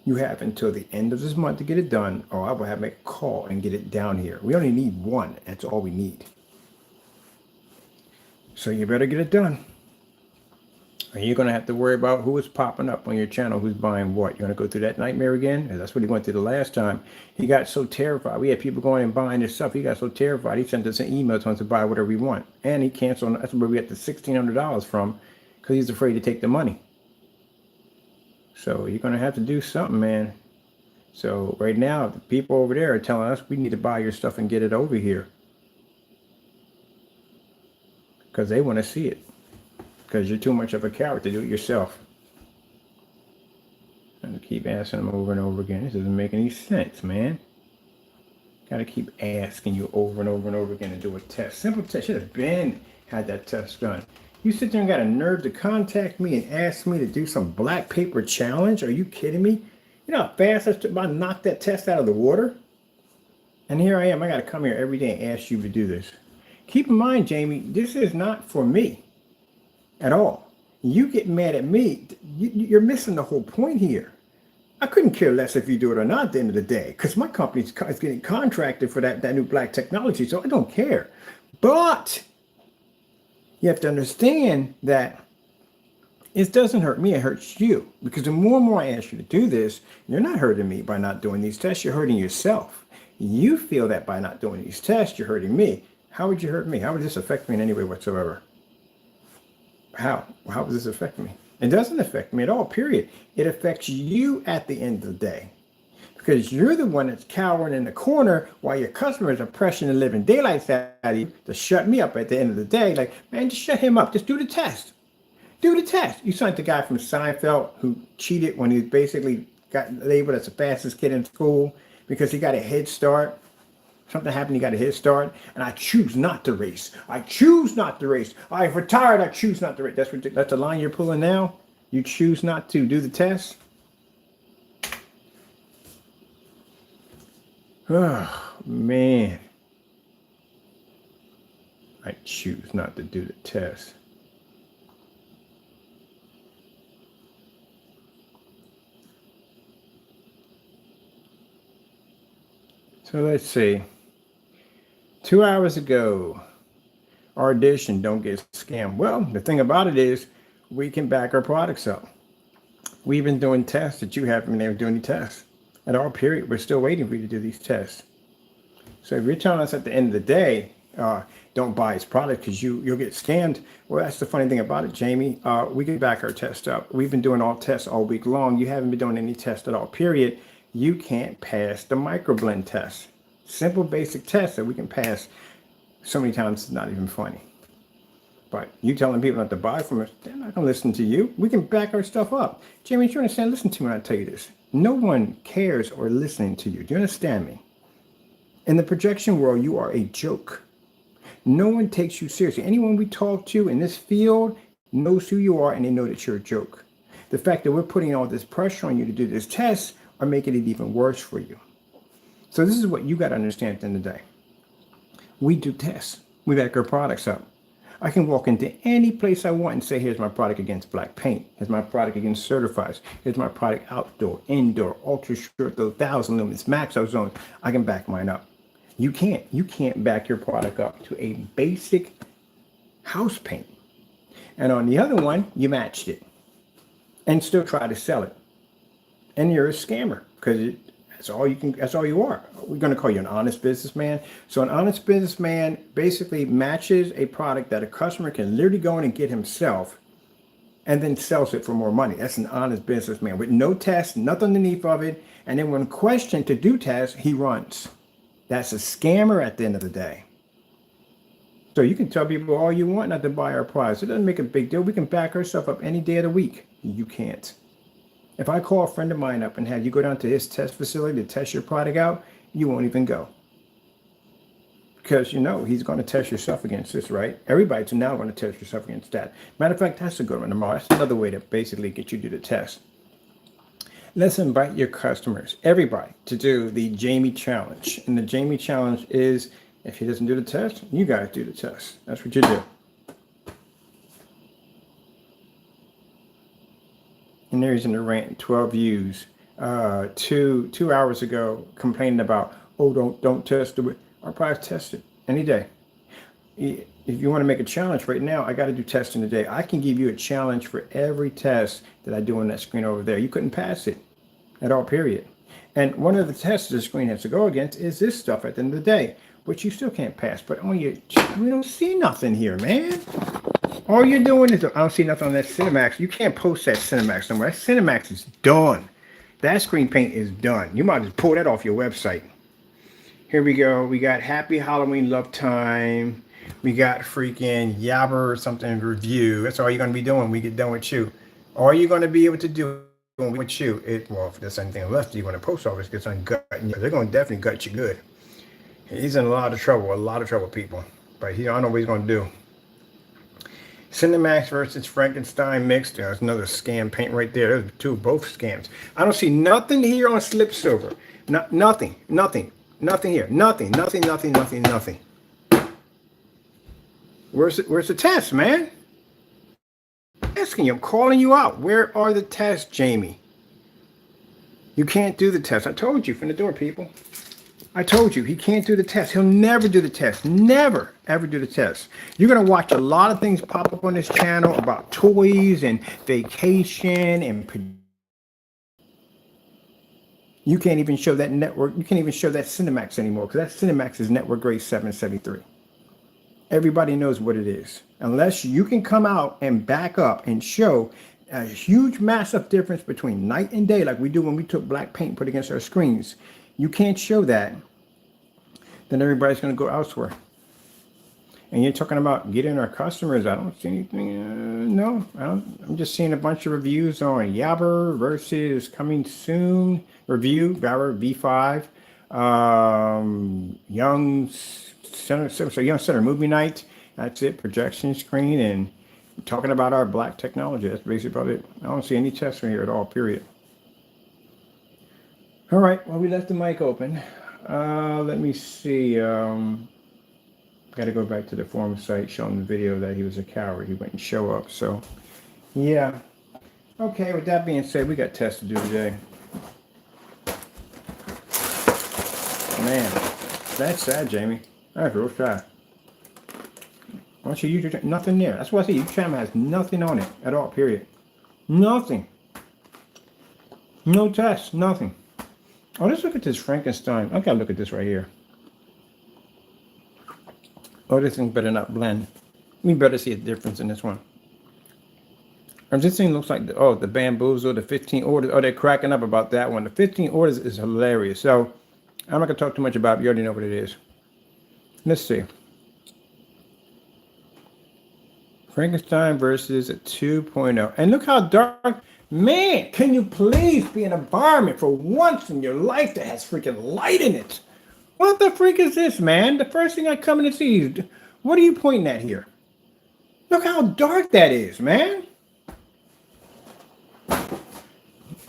You have until the end of this month to get it done, or I will have to make a call and get it down here. We only need one. That's all we need. So you better get it done. And you're going to have to worry about who is popping up on your channel, who's buying what. You're going to go through that nightmare again? And that's what he went through the last time. He got so terrified. We had people going and buying this stuff. He got so terrified. He sent us an email telling us to buy whatever we want. And he canceled. That's where we got the $1,600 from, because he's afraid to take the money. So you're going to have to do something, man. So right now, the people over there are telling us we need to buy your stuff and get it over here, because they want to see it. Because you're too much of a coward to do it yourself. And keep asking them over and over again. This doesn't make any sense, man. Gotta keep asking you over and over and over again to do a test. Simple test. Should have been had that test done. You sit there and got a nerve to contact me and ask me to do some black paper challenge? Are you kidding me? You know how fast I knocked that test out of the water? And here I am. I gotta come here every day and ask you to do this. Keep in mind, Jamie, this is not for me at all. You get mad at me, you're missing the whole point here. I couldn't care less if you do it or not at the end of the day, because my company is getting contracted for that new black technology, so I don't care. But you have to understand that it doesn't hurt me, it hurts you. Because the more and more I ask you to do this, you're not hurting me by not doing these tests, you're hurting yourself. You feel that by not doing these tests, you're hurting me. How would you hurt me? How would this affect me in any way whatsoever? How does this affect me? It doesn't affect me at all, period. It affects you at the end of the day. Because you're the one that's cowering in the corner while your customers are pressing the living daylights out of you to shut me up at the end of the day. Like, man, just shut him up. Just do the test. Do the test. You sound like the guy from Seinfeld who cheated when he basically got labeled as the fastest kid in school because he got a head start. Something happened, you got a head start, and I choose not to race. I choose not to race. I've retired, I choose not to race. That's the line you're pulling now? You choose not to do the test? Oh, man. I choose not to do the test. So let's see. 2 hours ago, our edition don't get scammed. Well, the thing about it is we can back our products up. We've been doing tests that you haven't been able to do any tests. At all period, we're still waiting for you to do these tests. So if you're telling us at the end of the day, don't buy his product because you'll get scammed. Well, that's the funny thing about it, Jamie. We can back our test up. We've been doing all tests all week long. You haven't been doing any tests at all, period. You can't pass the microblend test. Simple, basic test that we can pass so many times it's not even funny. But you telling people not to buy from us, they're not going to listen to you. We can back our stuff up. Jamie, you understand? Listen to me when I tell you this. No one cares or listening to you. Do you understand me? In the projection world, you are a joke. No one takes you seriously. Anyone we talk to in this field knows who you are and they know that you're a joke. The fact that we're putting all this pressure on you to do this test are making it even worse for you. So this is what you got to understand at the end of the day. We do tests. We back our products up. I can walk into any place I want and say, here's my product against black paint. Here's my product against certifies. Here's my product outdoor, indoor, ultra short, 1,000 lumens, max ozone. I can back mine up. You can't. You can't back your product up to a basic house paint. And on the other one, you matched it and still try to sell it. And you're a scammer because that's all you can. That's all you are. We're going to call you an honest businessman. So an honest businessman basically matches a product that a customer can literally go in and get himself, and then sells it for more money. That's an honest businessman with no test, nothing underneath of it. And then when questioned to do tests, he runs. That's a scammer at the end of the day. So you can tell people all you want not to buy our products. It doesn't make a big deal. We can back ourselves up any day of the week. You can't. If I call a friend of mine up and have you go down to his test facility to test your product out, you won't even go. Because you know he's going to test yourself against this, right? Everybody's now going to test yourself against that. Matter of fact, that's a good one tomorrow. That's another way to basically get you to do the test. Let's invite your customers, everybody, to do the Jamie Challenge. And the Jamie Challenge is, if he doesn't do the test, you guys do the test. That's what you do. And there's in the rant 12 views 2 hours ago complaining about, oh, don't test it. Our products tested any day. If you want to make a challenge right now, I got to do testing today. I can give you a challenge for every test that I do on that screen over there. You couldn't pass it at all, period. And one of the tests the screen has to go against is this stuff at the end of the day, which you still can't pass. But we don't see nothing here, man. All you're doing is, I don't see nothing on that Cinemax. You can't post that Cinemax somewhere. That Cinemax is done. That screen paint is done. You might just pull that off your website. Here we go. We got Happy Halloween Love Time. We got freaking Yabber or something review. That's all you're going to be doing when we get done with you. All you're going to be able to do with you, well, if there's anything left, you when the post office gets ungutting you, they're going to definitely gut you good. He's in a lot of trouble, people. But I don't know what he's going to do. Cinemax versus Frankenstein mixed. There's another scam paint right there. There's both scams. I don't see nothing here on Slip Silver. Nothing here. Nothing. Where's the test, man? I'm asking you. I'm calling you out. Where are the tests, Jamie? You can't do the test. I told you from the door, people. I told you, he can't do the test. He'll never do the test. Never, ever do the test. You're going to watch a lot of things pop up on this channel about toys and vacation and you can't even show that network. You can't even show that Cinemax anymore because that Cinemax is network Gray 773. Everybody knows what it is. Unless you can come out and back up and show a huge, massive difference between night and day like we do when we took black paint and put against our screens. You can't show that, then everybody's going to go elsewhere. And you're talking about getting our customers. I don't see anything. No, I'm just seeing a bunch of reviews on Yabber versus coming soon review, Yabber V5, Young Center movie night. That's it, projection screen, and talking about our black technology. That's basically about it. I don't see any tests in here at all, period. All right, well, we left the mic open. Let me see. Got to go back to the forum site, showing the video that he was a coward. He wouldn't show up. So, yeah. Okay, with that being said, we got tests to do today. Man, that's sad, Jamie. That's real sad. Why don't you use your nothing there? That's why I say your channel has nothing on it at all, period. Nothing. No tests, nothing. Oh, let's look at this Frankenstein. I gotta look at this right here. Oh, this thing better not blend. We better see a difference in this one. And this thing looks like, the bamboozle, the 15 orders. Oh, they're cracking up about that one. The 15 orders is hilarious. So, I'm not gonna talk too much about it. You already know what it is. Let's see. Frankenstein versus a 2.0. And look how dark. Man, can you please be an environment for once in your life that has freaking light in it? What the freak is this, man? The first thing I come in and see is, what are you pointing at here? Look how dark that is, man.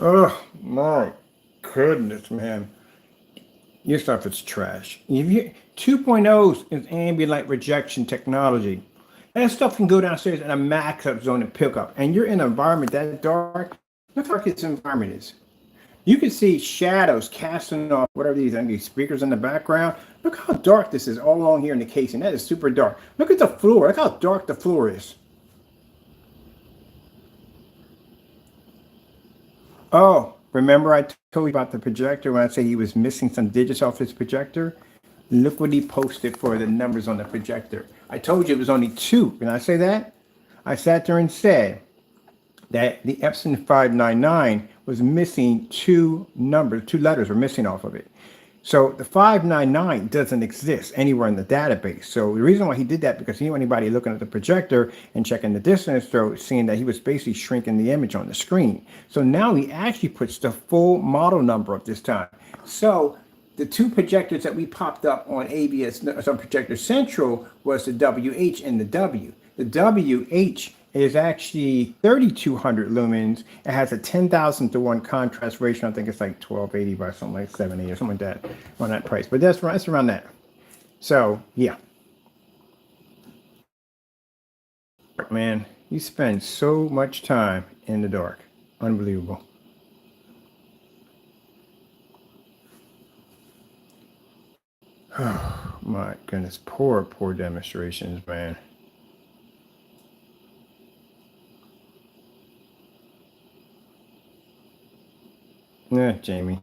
Oh, my goodness, man. Your stuff is trash. If you 2.0 is ambient light rejection technology. That stuff can go downstairs in a max up zone and pick up. And you're in an environment that dark. Look how dark this environment is. You can see shadows casting off whatever these speakers in the background. Look how dark this is all along here in the casing. That is super dark. Look at the floor. Look how dark the floor is. Oh, remember I told you about the projector when I said he was missing some digits off his projector? Look what he posted for the numbers on the projector. I told you it was only 2. Can I say that? I sat there and said that the Epson 599 was missing 2 numbers, 2 letters were missing off of it. So the 599 doesn't exist anywhere in the database. So the reason why he did that, because he didn't want anybody looking at the projector and checking the distance, so seeing that he was basically shrinking the image on the screen. So now he actually puts the full model number up this time. So the 2 projectors that we popped up on ABS, on Projector Central, was the WH and the W. The WH is actually 3200 lumens. It has a 10,000 to 1 contrast ratio. I think it's like 1280 by something like 780 or something like that on that price. But that's around that. So yeah, man, you spend so much time in the dark. Unbelievable. Oh my goodness, poor demonstrations, man. Yeah, Jamie.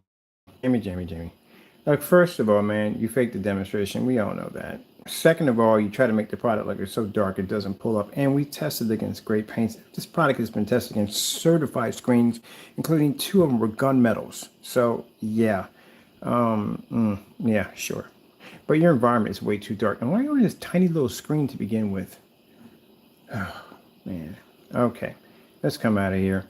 Like, first of all, man, you faked the demonstration. We all know that. Second of all, you try to make the product like it's so dark it doesn't pull up. And we tested against great paints. This product has been tested against certified screens, including 2 of them were gunmetals. So yeah, yeah, sure. But your environment is way too dark. And why are you on this tiny little screen to begin with? Oh man. Okay, let's come out of here.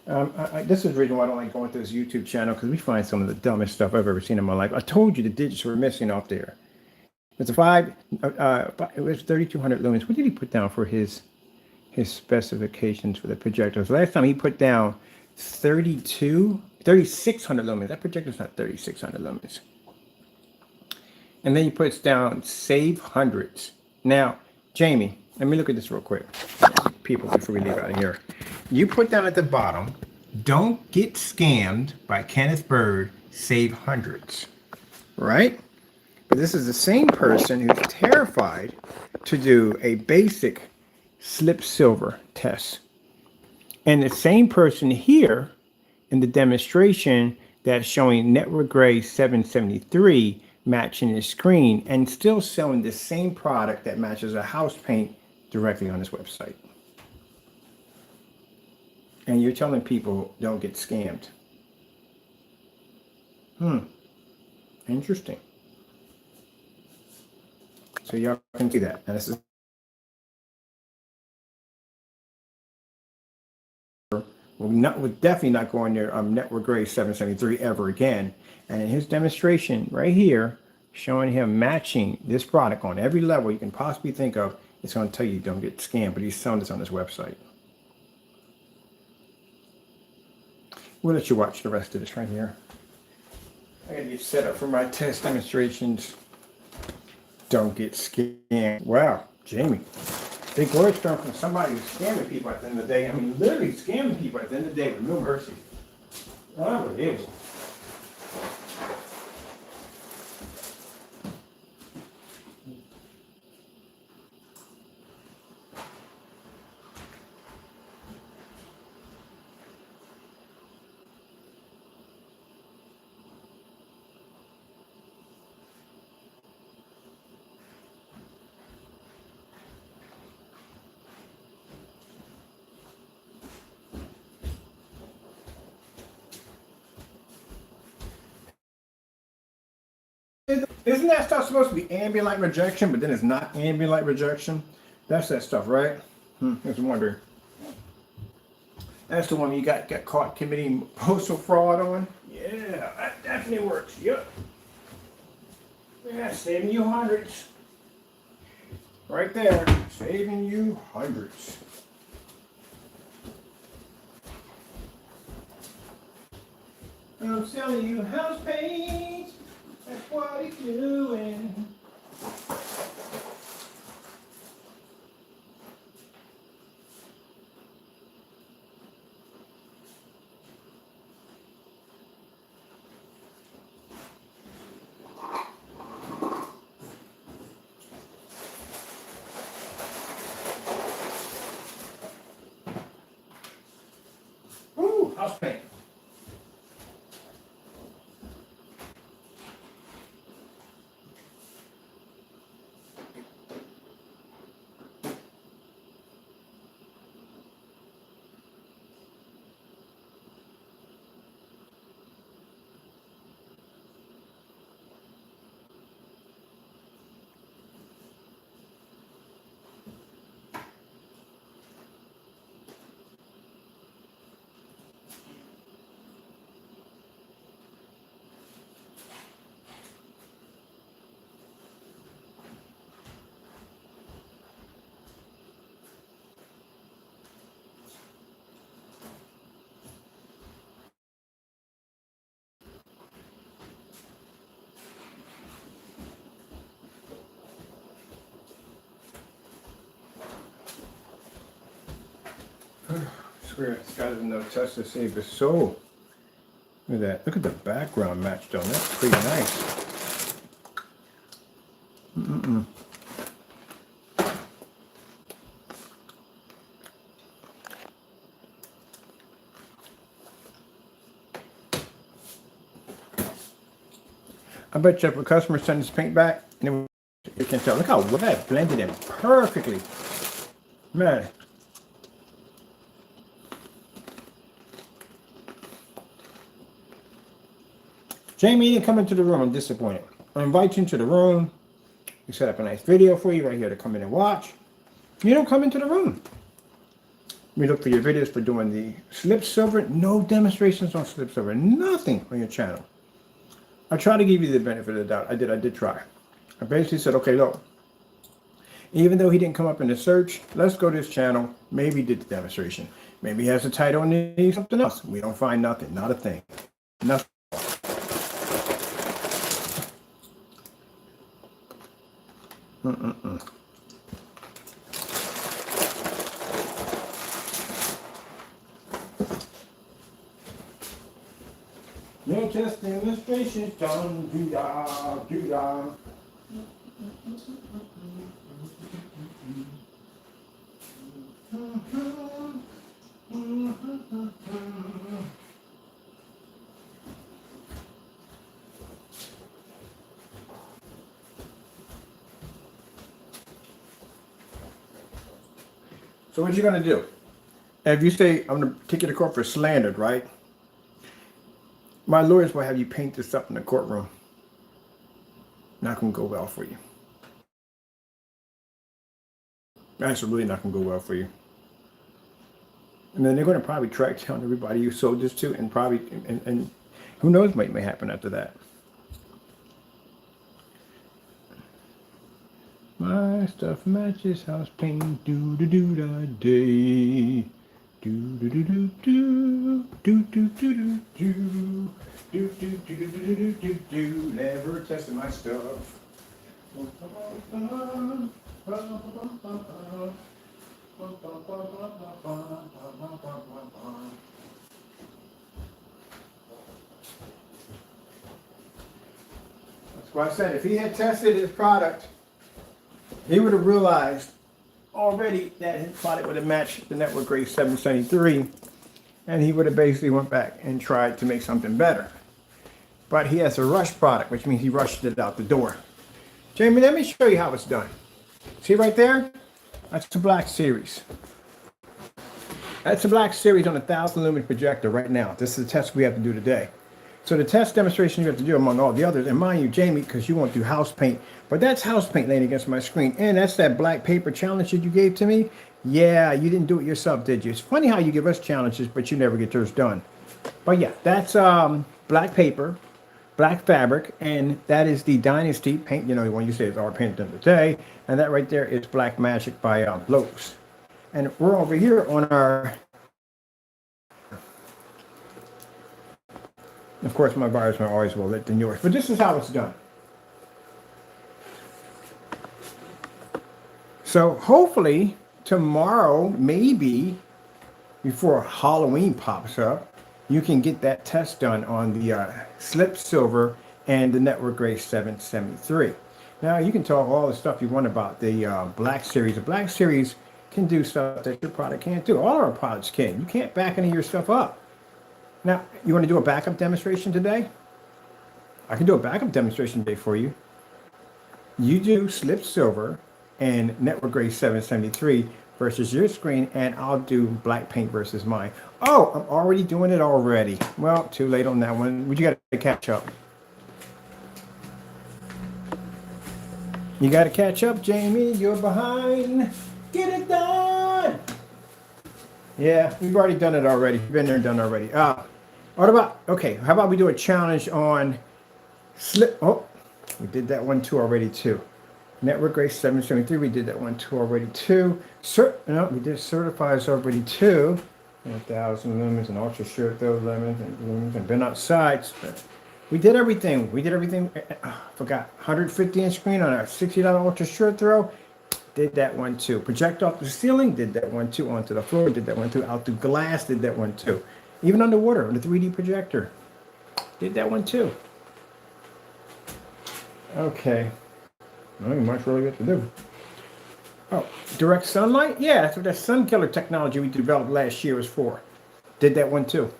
This is the reason why I don't like going to this YouTube channel, because we find some of the dumbest stuff I've ever seen in my life. I told you the digits were missing off there. It's a 5. It was 3200 lumens. What did he put down for his specifications for the projectors? Last time he put down 3600 lumens. That projector's not 3600 lumens. And then he puts down save hundreds. Now, Jamie, let me look at this real quick, people, before we leave out of here. You put down at the bottom, don't get scammed by Kenneth Bird, save hundreds, right? But this is the same person who's terrified to do a basic slip silver test. And the same person here in the demonstration that's showing Network Gray 773 matching his screen and still selling the same product that matches a house paint directly on his website. And you're telling people don't get scammed. Interesting. So y'all can see that. And this is we're definitely not going near Network Gray 773 ever again. And in his demonstration right here, showing him matching this product on every level you can possibly think of, it's going to tell you don't get scammed, but he's selling this on his website. We'll let you watch the rest of this right here. I gotta get set up for my test demonstrations. Don't get scammed. Wow, Jamie. Big words come from somebody who's scamming people at the end of the day. I mean, literally scamming people at the end of the day with no mercy. Unbelievable. Isn't that stuff supposed to be ambient light rejection, but then it's not ambient light rejection? That's that stuff, right? I was wondering. That's the one you got caught committing postal fraud on? Yeah, that definitely works. Yep. Yeah, saving you hundreds. Right there, saving you hundreds. I'm selling you house paint That's what he's doing. Ooh, house paint. I swear, this guy doesn't know touch to save his soul. Look at that. Look at the background match, though. That's pretty nice. I bet you if a customer sends his paint back, and you can tell. Look how well that blended in perfectly. Man. Jamie, you didn't come into the room. I'm disappointed. I invite you into the room. We set up a nice video for you right here to come in and watch. You don't come into the room. We look for your videos for doing the slip silver. No demonstrations on slip silver. Nothing on your channel. I try to give you the benefit of the doubt. I did try. I basically said, okay, look. Even though he didn't come up in the search, let's go to his channel. Maybe he did the demonstration. Maybe he has a title and something else. We don't find nothing. Not a thing. Nothing. No test demonstrations done. Do-da, do-da. So what you gonna do? If you say, I'm gonna take you to court for slandered, right? My lawyers will have you paint this up in the courtroom. Not gonna go well for you. That's really not gonna go well for you. And then they're gonna probably track down everybody you sold this to, and probably, and who knows what may happen after that. My stuff matches house paint, do do do da day, do do do do do do do do do do do do do do do do. Never tested my stuff. That's why I said if he had tested his product, he would have realized already that his product would have matched the network Gray 773, and he would have basically went back and tried to make something better. But he has a rush product, which means he rushed it out the door. Jamie, let me show you how it's done. See right there? That's the Black Series. That's the Black Series on a 1,000 lumen projector right now. This is the test we have to do today. So the test demonstration you have to do among all the others, and mind you, Jamie, because you won't do house paint, but that's house paint laying against my screen. And that's that black paper challenge that you gave to me. Yeah, you didn't do it yourself, did you? It's funny how you give us challenges, but you never get yours done. But yeah, that's black paper, black fabric, and that is the Dynasty paint. You know, the one you say is our paint of the day. And that right there is Black Magic by Lopes. And we're over here on our... Of course, my buyers are always well lit than yours. But this is how it's done. So hopefully tomorrow, maybe before Halloween pops up, you can get that test done on the slip silver and the network gray 773. Now you can talk all the stuff you want about the black series. The black series can do stuff that your product can't do. All our products can. You can't back any of your stuff up. Now, you want to do a backup demonstration today? I can do a backup demonstration today for you. You do slip silver and network gray 773 versus your screen, and I'll do black paint versus mine. Oh, I'm already doing it already. Well, too late on that one. You got to catch up. You got to catch up, Jamie. You're behind. Get it done. Yeah, we've already done it already. Been there and done already. What about, okay, how about we do a challenge on slip, oh, we did that one too already too. Network gray 773, we did that one too already too. No, we did certifies already too. 1,000 lumens and ultra short throw lumens and been outside. We did everything. We did everything. Forgot 150 inch screen on a $60 ultra short throw. Did that one too. Project off the ceiling, did that one too. Onto the floor, did that one too. Out through glass, did that one too. Even underwater on the 3D projector, did that one too. Okay, not much really got to do. Oh, direct sunlight? Yeah, that's what that sun killer technology we developed last year was for. Did that one too.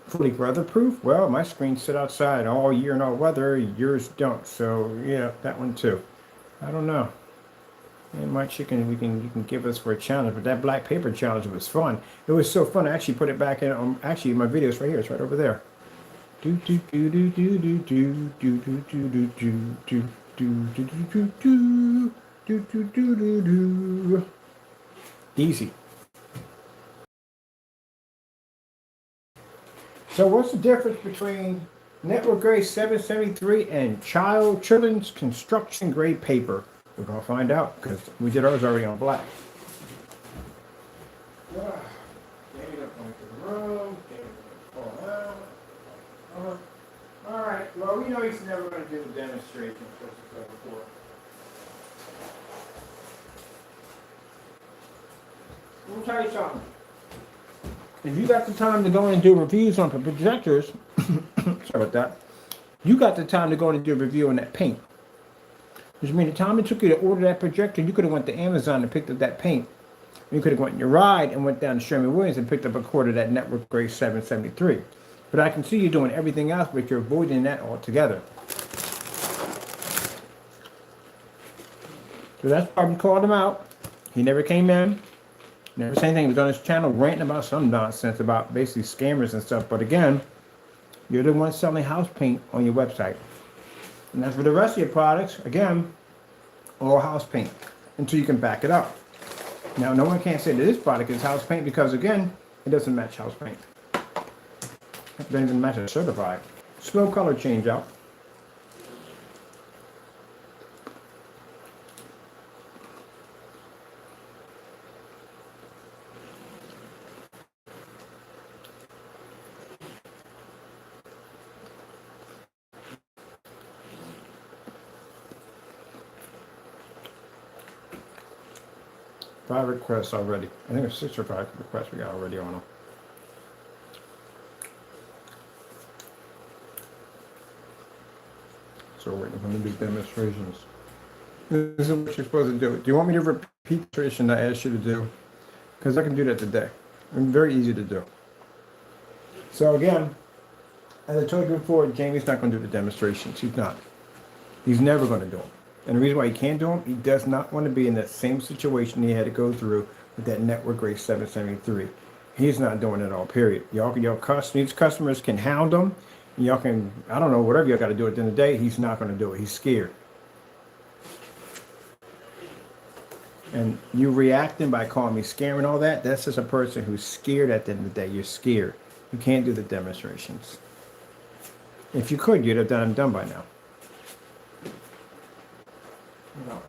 Fully weatherproof? Well, my screens sit outside all year and all weather. Yours don't. So yeah, that one too. I don't know. And my chicken, you can give us for a challenge, but that black paper challenge was fun. It was so fun. I actually put it back in. Actually, my video is right here. It's right over there. Do do do do do do do do do do do do do do do do do do do do. Easy. So what's the difference between network gray 773 and children's construction grade paper? We're going to find out because we did ours already on black. All right, well, we know he's never going to do the demonstration. Let me tell you something. If you got the time to go in and do reviews on the projectors, sorry about that, you got the time to go in and do a review on that paint. Which means the time it took you to order that projector, you could have went to Amazon and picked up that paint. You could have went in your ride and went down to Sherman-Williams and picked up a quart of that network gray 773. But I can see you doing everything else, but you're avoiding that altogether. So that's why we called him out. He never came in. Never said anything. He was on his channel ranting about some nonsense about basically scammers and stuff. But again, you're the one selling house paint on your website. And as for the rest of your products, again, all house paint until you can back it up. Now, no one can't say that this product is house paint because, again, it doesn't match house paint. It doesn't even match a certified. Slow color change out. Five requests already. I think it's 6 or 5 requests we got already on them. So we're waiting for them to do demonstrations. This is what you're supposed to do. Do you want me to repeat the demonstration I asked you to do? Because I can do that today. It's very easy to do. So again, as I told you before, Jamie's not going to do the demonstrations. He's not. He's never going to do them. And the reason why he can't do them, he does not want to be in that same situation he had to go through with that network gray 773. He's not doing it all, period. Y'all customers can hound him. Y'all can, I don't know, whatever y'all got to do at the end of the day, he's not going to do it. He's scared. And you reacting by calling me scam and all that, that's just a person who's scared at the end of the day. You're scared. You can't do the demonstrations. If you could, you'd have done them done by now.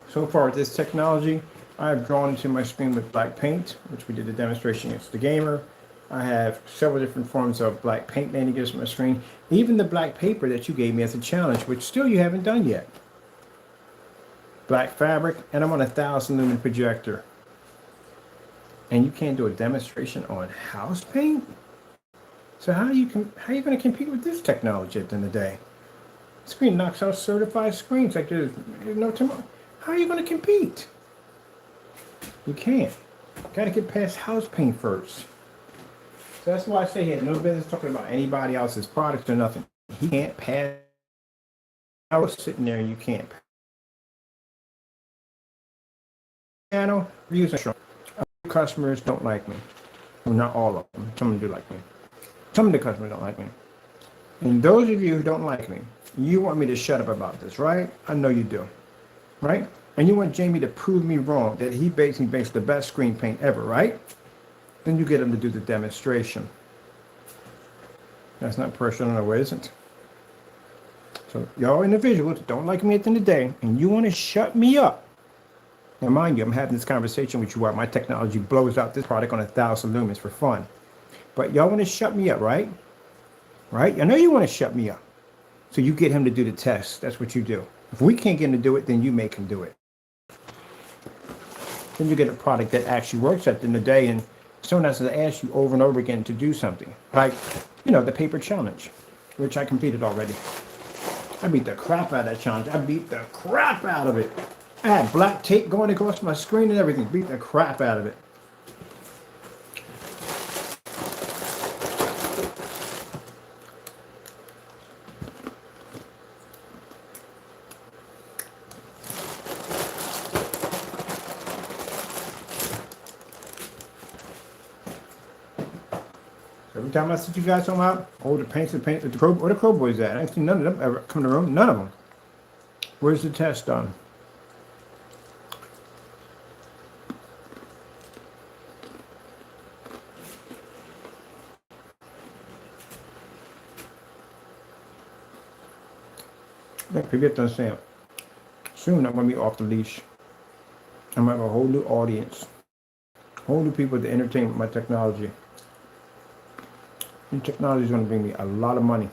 So far with this technology, I have drawn into my screen with black paint, which we did a demonstration against the gamer. I have several different forms of black paint laying against my screen. Even the black paper that you gave me as a challenge, which still you haven't done yet. black fabric, and I'm on a 1,000 lumen projector. And you can't do a demonstration on house paint? So how are you going to compete with this technology at the end of the day? Screen knocks out certified screens like there's no tomorrow. How are you going to compete? You can't. Got to get past house paint first. So that's why I say he had no business talking about anybody else's products or nothing. He can't pass. I was sitting there and you can't. Channel reviews. Customers don't like me. Well, not all of them. Some of them do like me. Some of the customers don't like me. And those of you who don't like me, you want me to shut up about this, right? I know you do, right? And you want Jamie to prove me wrong, that he basically makes the best screen paint ever, right? Then you get him to do the demonstration. That's not personal, no, it isn't. So y'all individuals don't like me at the end of the day, and you want to shut me up. Now, mind you, I'm having this conversation with you while my technology blows out this product on 1,000 lumens for fun. But y'all want to shut me up, right? Right? I know you want to shut me up. So you get him to do the test. That's what you do. If we can't get him to do it, then you make him do it. Then you get a product that actually works at the end of the day, and someone has to ask you over and over again to do something. Like, you know, the paper challenge, which I completed already. I beat the crap out of that challenge. I beat the crap out of it. I had black tape going across my screen and everything. Beat the crap out of it. Every time I see you guys talking about, oh, the paints, where the Crow boys at? I ain't seen none of them ever come to the room. None of them. Where's the test done? People have to understand. Soon I'm going to be off the leash. I'm going to have a whole new audience. Whole new people to entertain with my technology. And technology is going to bring me a lot of money.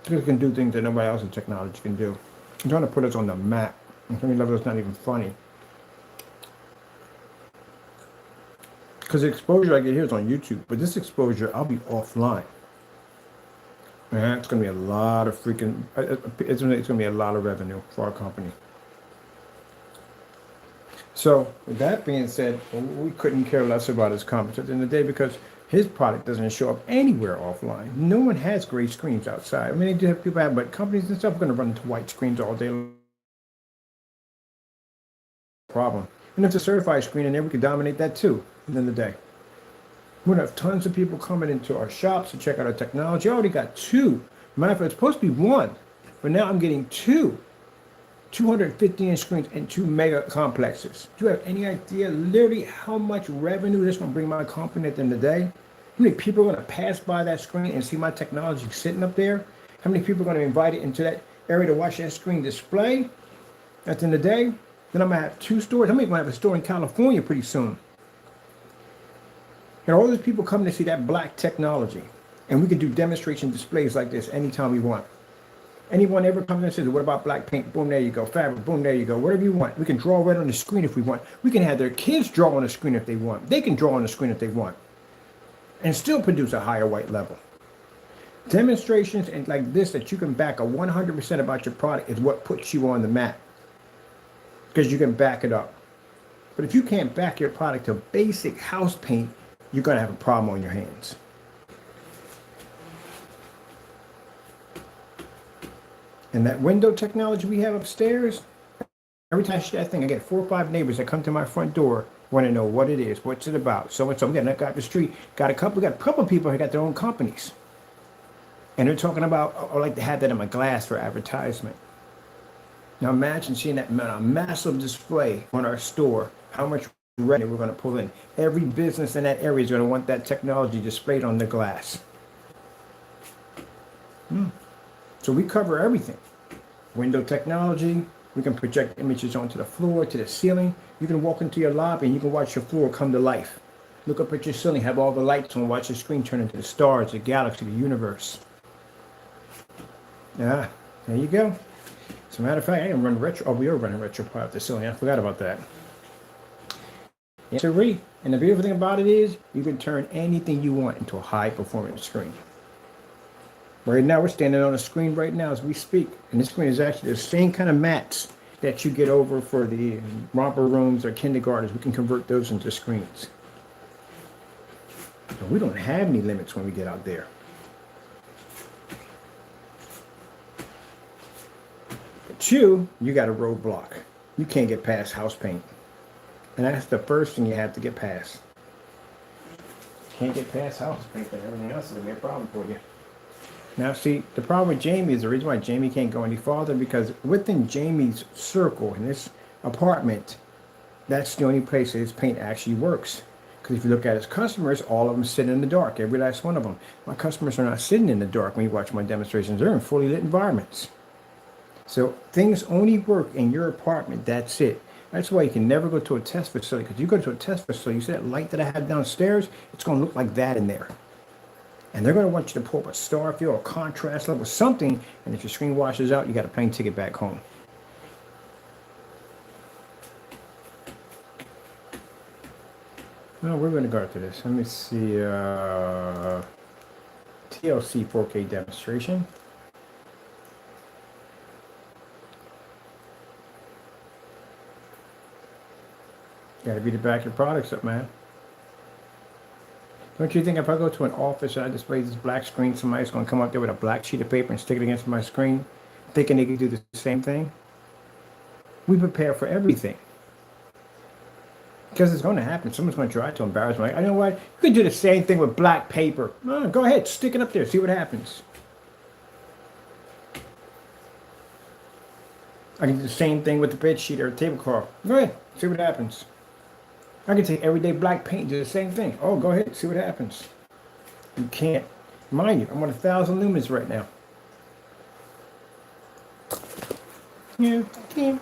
Because it can do things that nobody else's technology can do. I'm trying to put us on the map. And some level it's not even funny. Because the exposure I get here is on YouTube. But this exposure, I'll be offline. And it's going to be a lot of freaking, it's going to be a lot of revenue for our company. So with that being said, we couldn't care less about his comments at the end of the day because his product doesn't show up anywhere offline. No one has gray screens outside. I mean, they do have people have, but companies and stuff are going to run into white screens all day long. Problem. And if it's a certified screen in there, we could dominate that too at the end of the day. We're going to have tons of people coming into our shops to check out our technology. I already got 2. Matter of fact, it's supposed to be 1, but now I'm getting 2. 250-inch screens and 2 mega complexes. Do you have any idea literally how much revenue this is going to bring my company at the end of the day? How many people are going to pass by that screen and see my technology sitting up there? How many people are going to be invited into that area to watch that screen display at the end of the day? Then I'm going to have 2 stores. I'm even going to have a store in California pretty soon. And all these people coming to see that black technology. And we can do demonstration displays like this anytime we want. Anyone ever comes in and says, what about black paint? Boom, there you go. Fabric, boom, there you go. Whatever you want. We can draw right on the screen if we want. We can have their kids draw on the screen if they want. They can draw on the screen if they want. And still produce a higher white level. Demonstrations and like this that you can back a 100% about your product is what puts you on the map. Because you can back it up. But if you can't back your product to basic house paint, you're going to have a problem on your hands. And that window technology we have upstairs, every time I share that thing, I get 4 or 5 neighbors that come to my front door, want to know what it is, what's it about. So and so, we got up the street, got a couple of people who got their own companies. And they're talking about, I like to have that in my glass for advertisement. Now imagine seeing that massive display on our store, how much revenue we're going to pull in. Every business in that area is going to want that technology displayed on the glass. So we cover everything. Window technology, we can project images onto the floor, to the ceiling. You can walk into your lobby and you can watch your floor come to life. Look up at your ceiling, have all the lights on, watch your screen turn into the stars, the galaxy, the universe. Yeah, there you go. As a matter of fact, I can run retro. Oh, we are running RetroPie off the ceiling. I forgot about that. And the beautiful thing about it is you can turn anything you want into a high performance screen. Right now, we're standing on a screen right now as we speak. And this screen is actually the same kind of mats that you get over for the romper rooms or kindergartens. We can convert those into screens. So we don't have any limits when we get out there. But you got a roadblock. You can't get past house paint. And that's the first thing you have to get past. Can't get past house paint, and everything else is going to be a problem for you. Now, see, the problem with Jamie is the reason why Jamie can't go any farther, because within Jamie's circle in this apartment, that's the only place that his paint actually works. Because if you look at his customers, all of them sit in the dark, every last one of them. My customers are not sitting in the dark when you watch my demonstrations. They're in fully lit environments. So things only work in your apartment, that's it. That's why you can never go to a test facility, because you go to a test facility, you see that light that I have downstairs, it's going to look like that in there. And they're going to want you to pull up a star field or contrast level, something, and if your screen washes out, you got a plane ticket back home. Well, we're going to go to this. Let me see. TLC 4K demonstration. Got to be the back of your products up, man. Don't you think if I go to an office and I display this black screen, somebody's going to come up there with a black sheet of paper and stick it against my screen, thinking they can do the same thing? We prepare for everything. Because it's going to happen. Someone's going to try to embarrass me. Like, I know what? You can do the same thing with black paper. Oh, go ahead, stick it up there, see what happens. I can do the same thing with the bed sheet or a tablecloth. Go ahead, see what happens. I can take everyday black paint and do the same thing. Oh, go ahead, see what happens. You can't. Mind you, I'm on 1,000 lumens right now. You can't.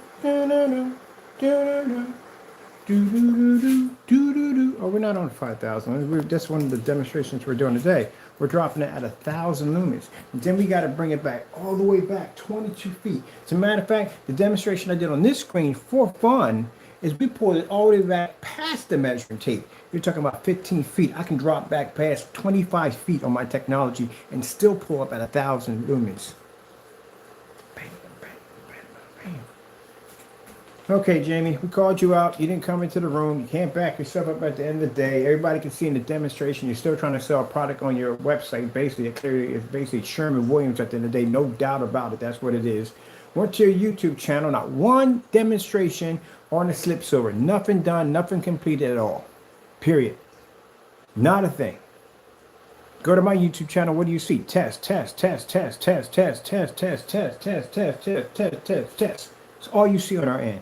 Oh, we're not on 5,000. That's one of the demonstrations we're doing today. We're dropping it at 1,000 lumens. And then we got to bring it back all the way back 22 feet. As a matter of fact, the demonstration I did on this screen for fun is we pulled it all the way back past the measuring tape. You're talking about 15 feet. I can drop back past 25 feet on my technology and still pull up at 1,000 lumens. Bam, bam, bam, bam. Okay, Jamie, we called you out. You didn't come into the room. You can't back yourself up at the end of the day. Everybody can see in the demonstration you're still trying to sell a product on your website. Basically, it's basically Sherman Williams at the end of the day. No doubt about it. That's what it is. Went to your YouTube channel. Not one demonstration on the slip silver. Nothing done. Nothing completed at all. Period. Not a thing. Go to my YouTube channel. What do you see? Test, test, test, test, test, test, test, test, test, test, test, test, test, test, test. That's all you see on our end.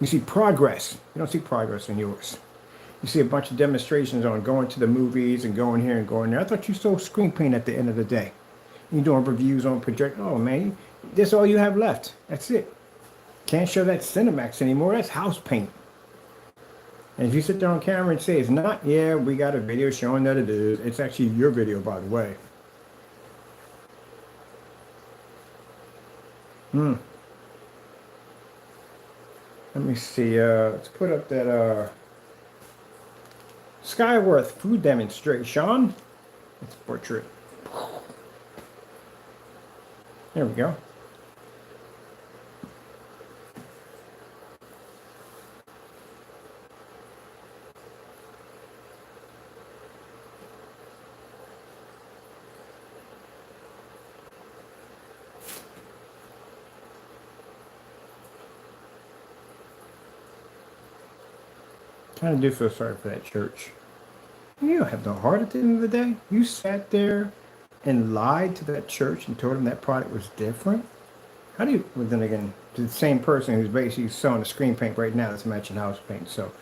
You see progress. You don't see progress on yours. You see a bunch of demonstrations on going to the movies and going here and going there. I thought you sold screen paint at the end of the day. You're doing reviews on project. Oh, man. That's all you have left. That's it. Can't show that Cinemax anymore. That's house paint. And if you sit there on camera and say it's not, yeah, we got a video showing that it is. It's actually your video, by the way. Let me see. Let's put up that Skyworth food demonstration. Let's portrait. There we go. I do feel sorry for that church. You don't have no heart at the end of the day. You sat there and lied to that church and told them that product was different. How do you, well, then again, to the same person who's basically selling the screen paint right now that's matching house paint. So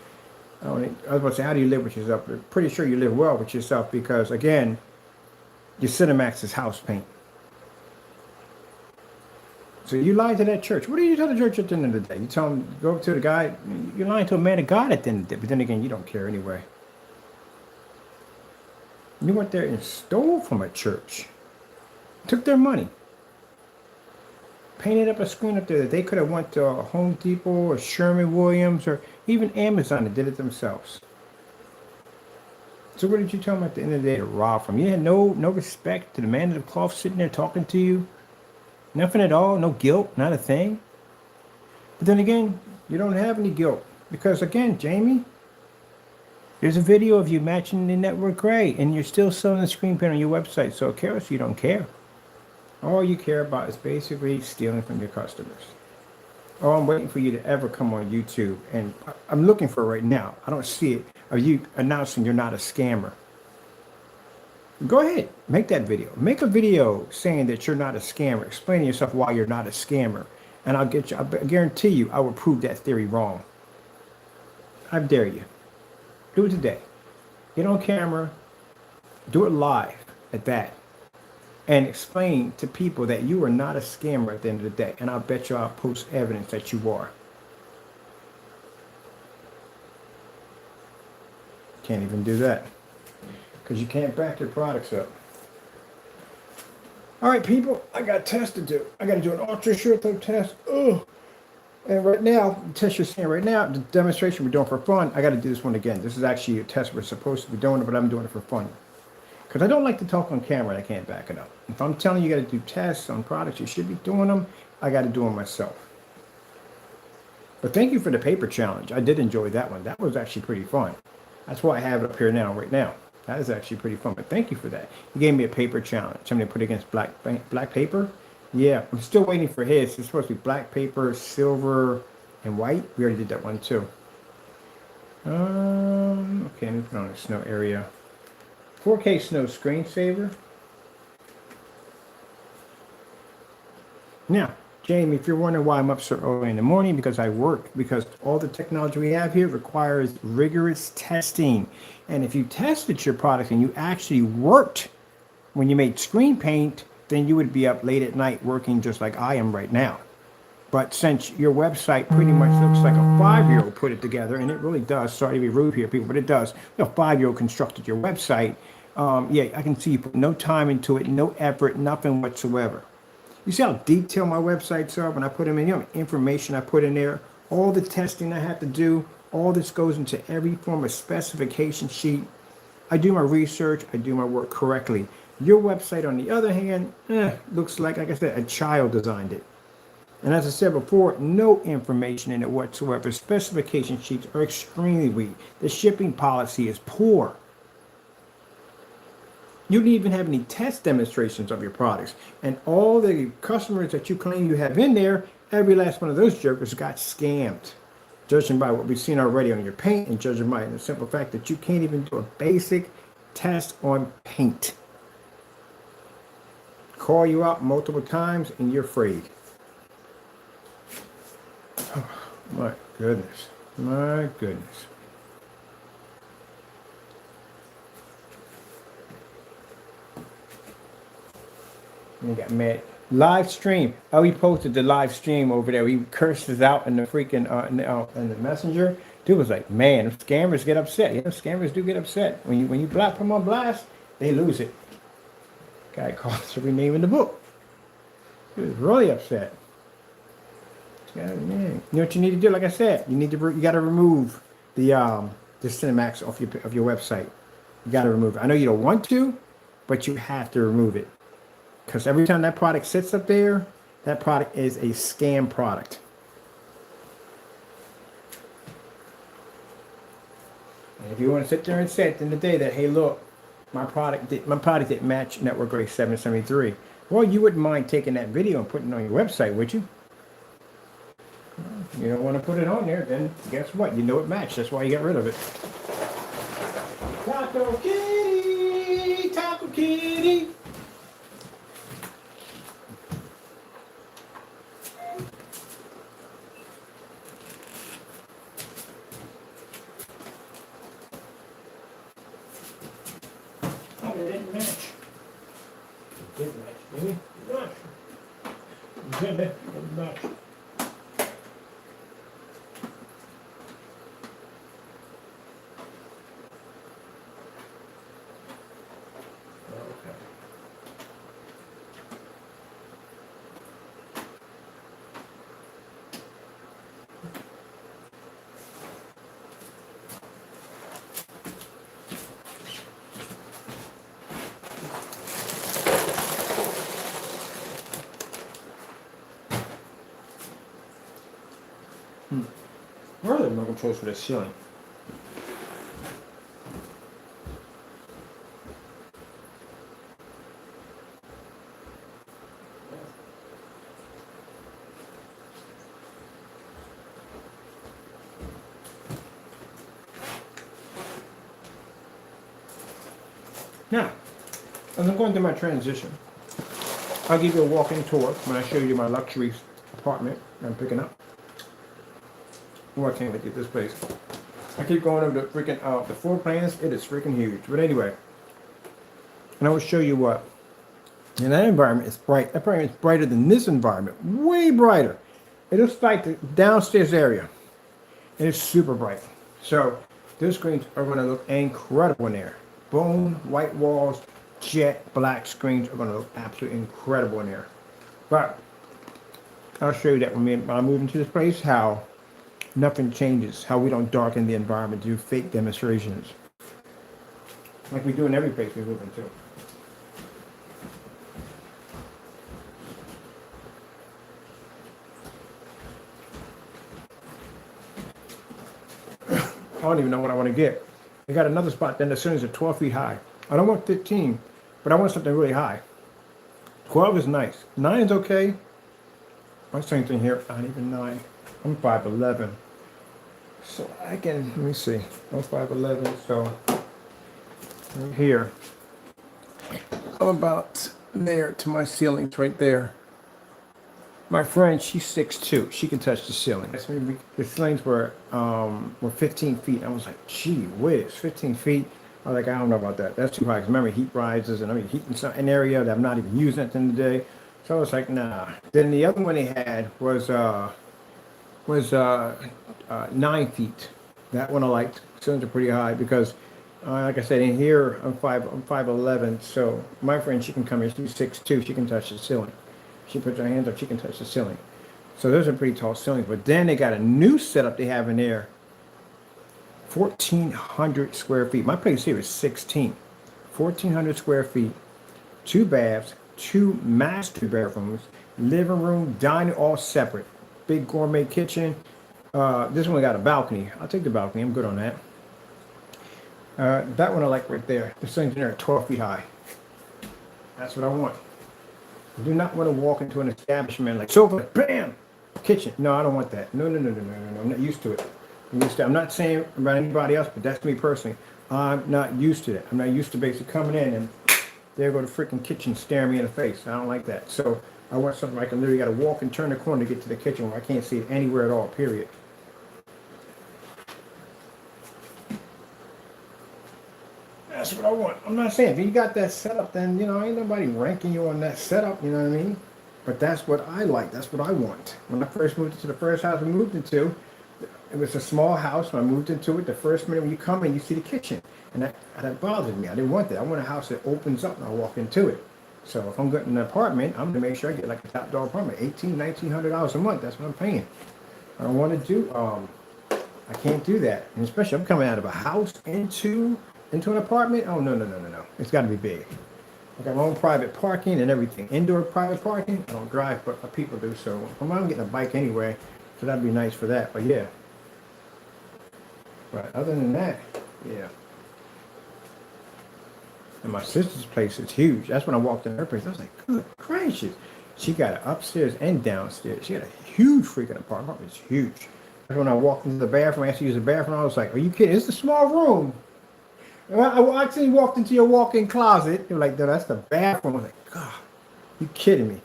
I was about to say, how do you live with yourself? I'm pretty sure you live well with yourself because, again, your Cinemax is house paint. So you lied to that church. What do you tell the church at the end of the day? You tell them, go up to the guy, you're lying to a man of God at the end of the day. But then again, you don't care anyway. You went there and stole from a church. Took their money. painted up a screen up there that they could have went to Home Depot or Sherman-Williams or even Amazon and did it themselves. So what did you tell them at the end of the day to rob from? You had no respect to the man of the cloth sitting there talking to you? Nothing at all? No guilt? Not a thing? But then again, you don't have any guilt. Because again, Jamie, there's a video of you matching the network gray and you're still selling the screen print on your website. So Karis, you don't care. All you care about is basically stealing from your customers. Oh, I'm waiting for you to ever come on YouTube. And I'm looking for it right now. I don't see it. Are you announcing you're not a scammer? Go ahead. Make that video. Make a video saying that you're not a scammer. Explain to yourself why you're not a scammer. And I guarantee you, I will prove that theory wrong. I dare you. Do it today. Get on camera. Do it live at that. And explain to people that you are not a scammer at the end of the day. And I'll bet you I'll post evidence that you are. Can't even do that. Because you can't back your products up. All right, people, I got a test to do. I got to do an ultra short throw test. Ugh. And right now, the test you're seeing right now, the demonstration we're doing for fun, I got to do this one again. This is actually a test we're supposed to be doing, but I'm doing it for fun. Because I don't like to talk on camera and I can't back it up. If I'm telling you got to do tests on products, you should be doing them. I got to do them myself. But thank you for the paper challenge. I did enjoy that one. That was actually pretty fun. That's why I have it up here now, right now. That is actually pretty fun. But thank you for that. You gave me a paper challenge. I'm going to put it against black paper. Yeah, I'm still waiting for his. It's supposed to be black paper, silver, and white. We already did that one too. Okay, let me put on a snow area. 4K snow screensaver. Now, Jamie, if you're wondering why I'm up so early in the morning, because I work, because all the technology we have here requires rigorous testing. And if you tested your product and you actually worked when you made screen paint, then you would be up late at night working just like I am right now. But since your website pretty much looks like a 5-year-old put it together, and it really does, sorry to be rude here, people, but it does. A 5-year-old constructed your website. Yeah, I can see you put no time into it, no effort, nothing whatsoever. You see how detailed my websites are when I put them in, information I put in there, all the testing I have to do, all this goes into every form of specification sheet. I do my research, I do my work correctly. Your website, on the other hand, looks like I said, a child designed it. And as I said before, no information in it whatsoever. Specification sheets are extremely weak. The shipping policy is poor. You don't even have any test demonstrations of your products. And all the customers that you claim you have in there, every last one of those jokers got scammed. Judging by what we've seen already on your paint, and judging by the simple fact that you can't even do a basic test on paint. Call you out multiple times and you're afraid. Oh, my goodness. My goodness. You got mad. Live stream. Oh, he posted the live stream over there. He cursed us out in the freaking in the messenger. Dude was like, man, scammers get upset. Yeah, scammers do get upset. When you put them on blast, they lose it. Guy calls every name in the book. He was really upset. Yeah, man. You know what you need to do? Like I said, you got to remove the Cinemax off your website. You got to remove it. I know you don't want to, but you have to remove it. Because every time that product sits up there, that product is a scam product. And if you want to sit there and say at the end of the day that, hey, look, my product didn't match Network Gray 773, well, you wouldn't mind taking that video and putting it on your website, would you? You don't want to put it on there, then guess what? You know it matched. That's why you got rid of it. Taco Kitty! Taco Kitty! Oh, it didn't match. It didn't match, did it? It didn't match. controls for the ceiling. Now, as I'm going through my transition, I'll give you a walk-in tour when I show you my luxury apartment I'm picking up. Oh, I can't wait to get this place. I keep going over the freaking, the floor plans. It is freaking huge. But anyway, and I will show you what. And that environment is bright. That environment is brighter than this environment. Way brighter. It looks like the downstairs area. It is super bright. So, those screens are going to look incredible in there. Bone, white walls, jet black screens are going to look absolutely incredible in there. But I'll show you that when I move into this place, how nothing changes, how we don't darken the environment, do fake demonstrations. Like we do in every place we move into. I don't even know what I want to get. I got another spot then the ceilings are 12 feet high. I don't want 15, but I want something really high. 12 is nice. 9 is okay. My same thing here, not even 9. I'm 5'11". So I can, let me see. I'm 5'11", so right here. I'm about there to my ceilings right there. My friend, she's 6'2". She can touch the ceiling. The ceilings were 15 feet. I was like, gee whiz, 15 feet. I was like, I don't know about that. That's too high. Because remember, heat rises, and I'm heating an area that I'm not even using at the end of the day. So I was like, nah. Then the other one they had was 9 feet. That one I liked. Ceilings are pretty high because, like I said, in here I'm 5'11". So my friend, she can come here. She's 6'2". She can touch the ceiling. She puts her hands up, she can touch the ceiling. So those are pretty tall ceilings. But then they got a new setup they have in there. 1,400 square feet. My place here is 16. 1,400 square feet. 2 baths, 2 master bedrooms, living room, dining, all separate. Big gourmet kitchen. This one got a balcony. I'll take the balcony. I'm good on that. That one I like right there. The ceilings in there are 12 feet high. That's what I want. I do not want to walk into an establishment like sofa, bam, kitchen. No, I don't want that. No. I'm not used to it. I'm not saying about anybody else, but that's me personally. I'm not used to that. I'm not used to basically coming in and there go the freaking kitchen staring me in the face. I don't like that. So I want something like I literally got to walk and turn the corner to get to the kitchen where I can't see it anywhere at all, period. That's what I want. I'm not saying if you got that setup, then, ain't nobody ranking you on that setup, you know what I mean? But that's what I like. That's what I want. When I first moved into the first house we moved into, it was a small house. When I moved into it, the first minute when you come in, you see the kitchen. And that bothered me. I didn't want that. I want a house that opens up and I walk into it. So if I'm getting an apartment, I'm going to make sure I get like a top dog apartment. $1,900 a month. That's what I'm paying. I don't want to do, I can't do that. And especially I'm coming out of a house into an apartment. Oh, no. It's got to be big. I got my own private parking and everything. Indoor private parking. I don't drive, but people do. So I'm getting a bike anyway. So that'd be nice for that. But yeah. But other than that, yeah. And my sister's place is huge. That's when I walked in her place. I was like, good gracious. She got it upstairs and downstairs. She had a huge freaking apartment. It's huge. That's when I walked into the bathroom. I asked to use the bathroom. I was like, are you kidding? It's a small room. I actually walked into your walk-in closet. They were like, no, that's the bathroom. I was like, God, you kidding me?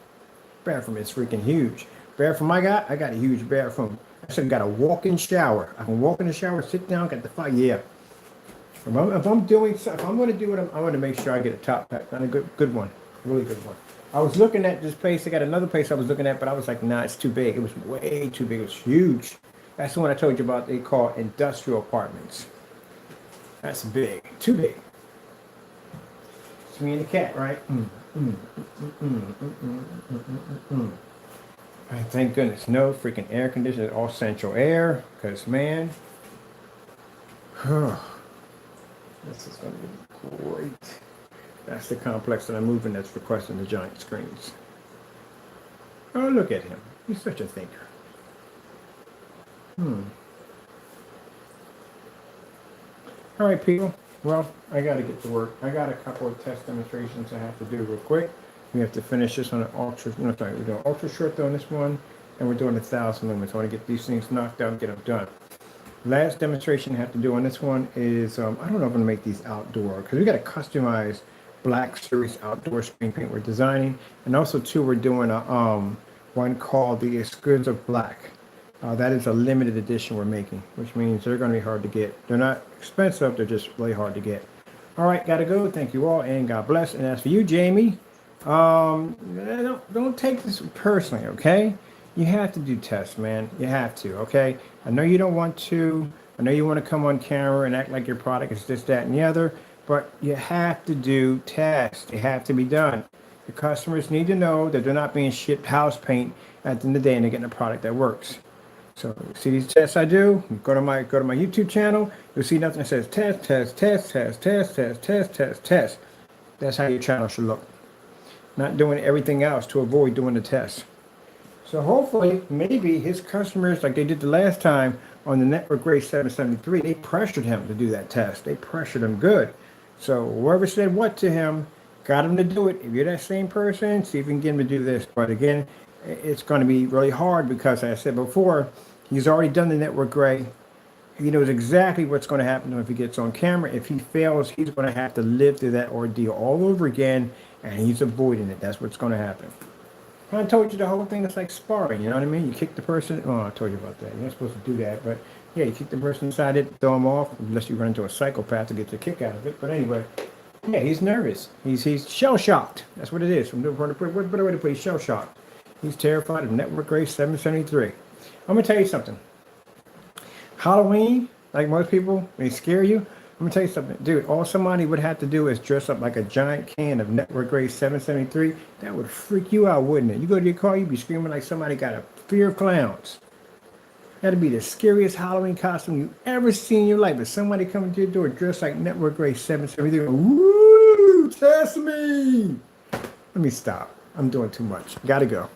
Bathroom is freaking huge. Bathroom I got a huge bathroom. I said, got a walk-in shower. I can walk in the shower, sit down, get the fire. Yeah. If I'm going to do it, I want to make sure I get a top pack. Not a good one. Really good one. I was looking at this place. I got another place I was looking at, but I was like, nah, it's too big. It was way too big. It was huge. That's the one I told you about. They call industrial apartments. That's big. Too big. It's me and the cat, right? Thank goodness. No freaking air conditioning. All central air. Because, man. This is going to be great. That's the complex that I'm moving that's requesting the giant screens. Oh, look at him. He's such a thinker. All right, people. Well, I got to get to work. I got a couple of test demonstrations I have to do real quick. We have to finish this on an ultra. No, sorry, we're doing ultra short though on this one, and we're doing 1,000 lumens. I want to get these things knocked out and get them done. Last demonstration I have to do on this one is I don't know if I'm going to make these outdoor because we got a customized Black Series outdoor screen paint we're designing, and also too we're doing a one called the Exquisite Black. That is a limited edition we're making, which means they're going to be hard to get. They're not expensive, they're just really hard to get. All right, gotta go. Thank you all, and God bless. And as for you, Jamie, don't take this personally, okay? You have to do tests, man. You have to, okay? I know you don't want to. I know you want to come on camera and act like your product is this, that, and the other, but you have to do tests. They have to be done. The customers need to know that they're not being shipped house paint at the end of the day and they're getting a product that works. So see these tests I do? Go to my YouTube channel. You'll see nothing that says test, test, test, test, test, test, test, test, test. That's how your channel should look. Not doing everything else to avoid doing the tests. So hopefully, maybe his customers, like they did the last time on the Network Gray 773, they pressured him to do that test. They pressured him good. So whoever said what to him, got him to do it. If you're that same person, see if you can get him to do this. But again, it's going to be really hard because, as I said before, he's already done the Network Gray. He knows exactly what's going to happen to him if he gets on camera. If he fails, he's going to have to live through that ordeal all over again, and he's avoiding it. That's what's going to happen. I told you the whole thing is like sparring, you know what I mean? You kick the person, oh, I told you about that. You're not supposed to do that, but yeah, you kick the person inside it, throw him off, unless you run into a psychopath to get the kick out of it. But anyway, yeah, he's nervous. He's shell-shocked. That's what it is. What better way to put it? He's shell-shocked. He's terrified of Network Gray 773. I'm going to tell you something. Halloween, like most people, they scare you. I'm going to tell you something. Dude, all somebody would have to do is dress up like a giant can of Network Gray 773. That would freak you out, wouldn't it? You go to your car, you'd be screaming like somebody got a fear of clowns. That'd be the scariest Halloween costume you've ever seen in your life. If somebody comes to your door dressed like Network Gray 773, woo, test me. Let me stop. I'm doing too much. Gotta go.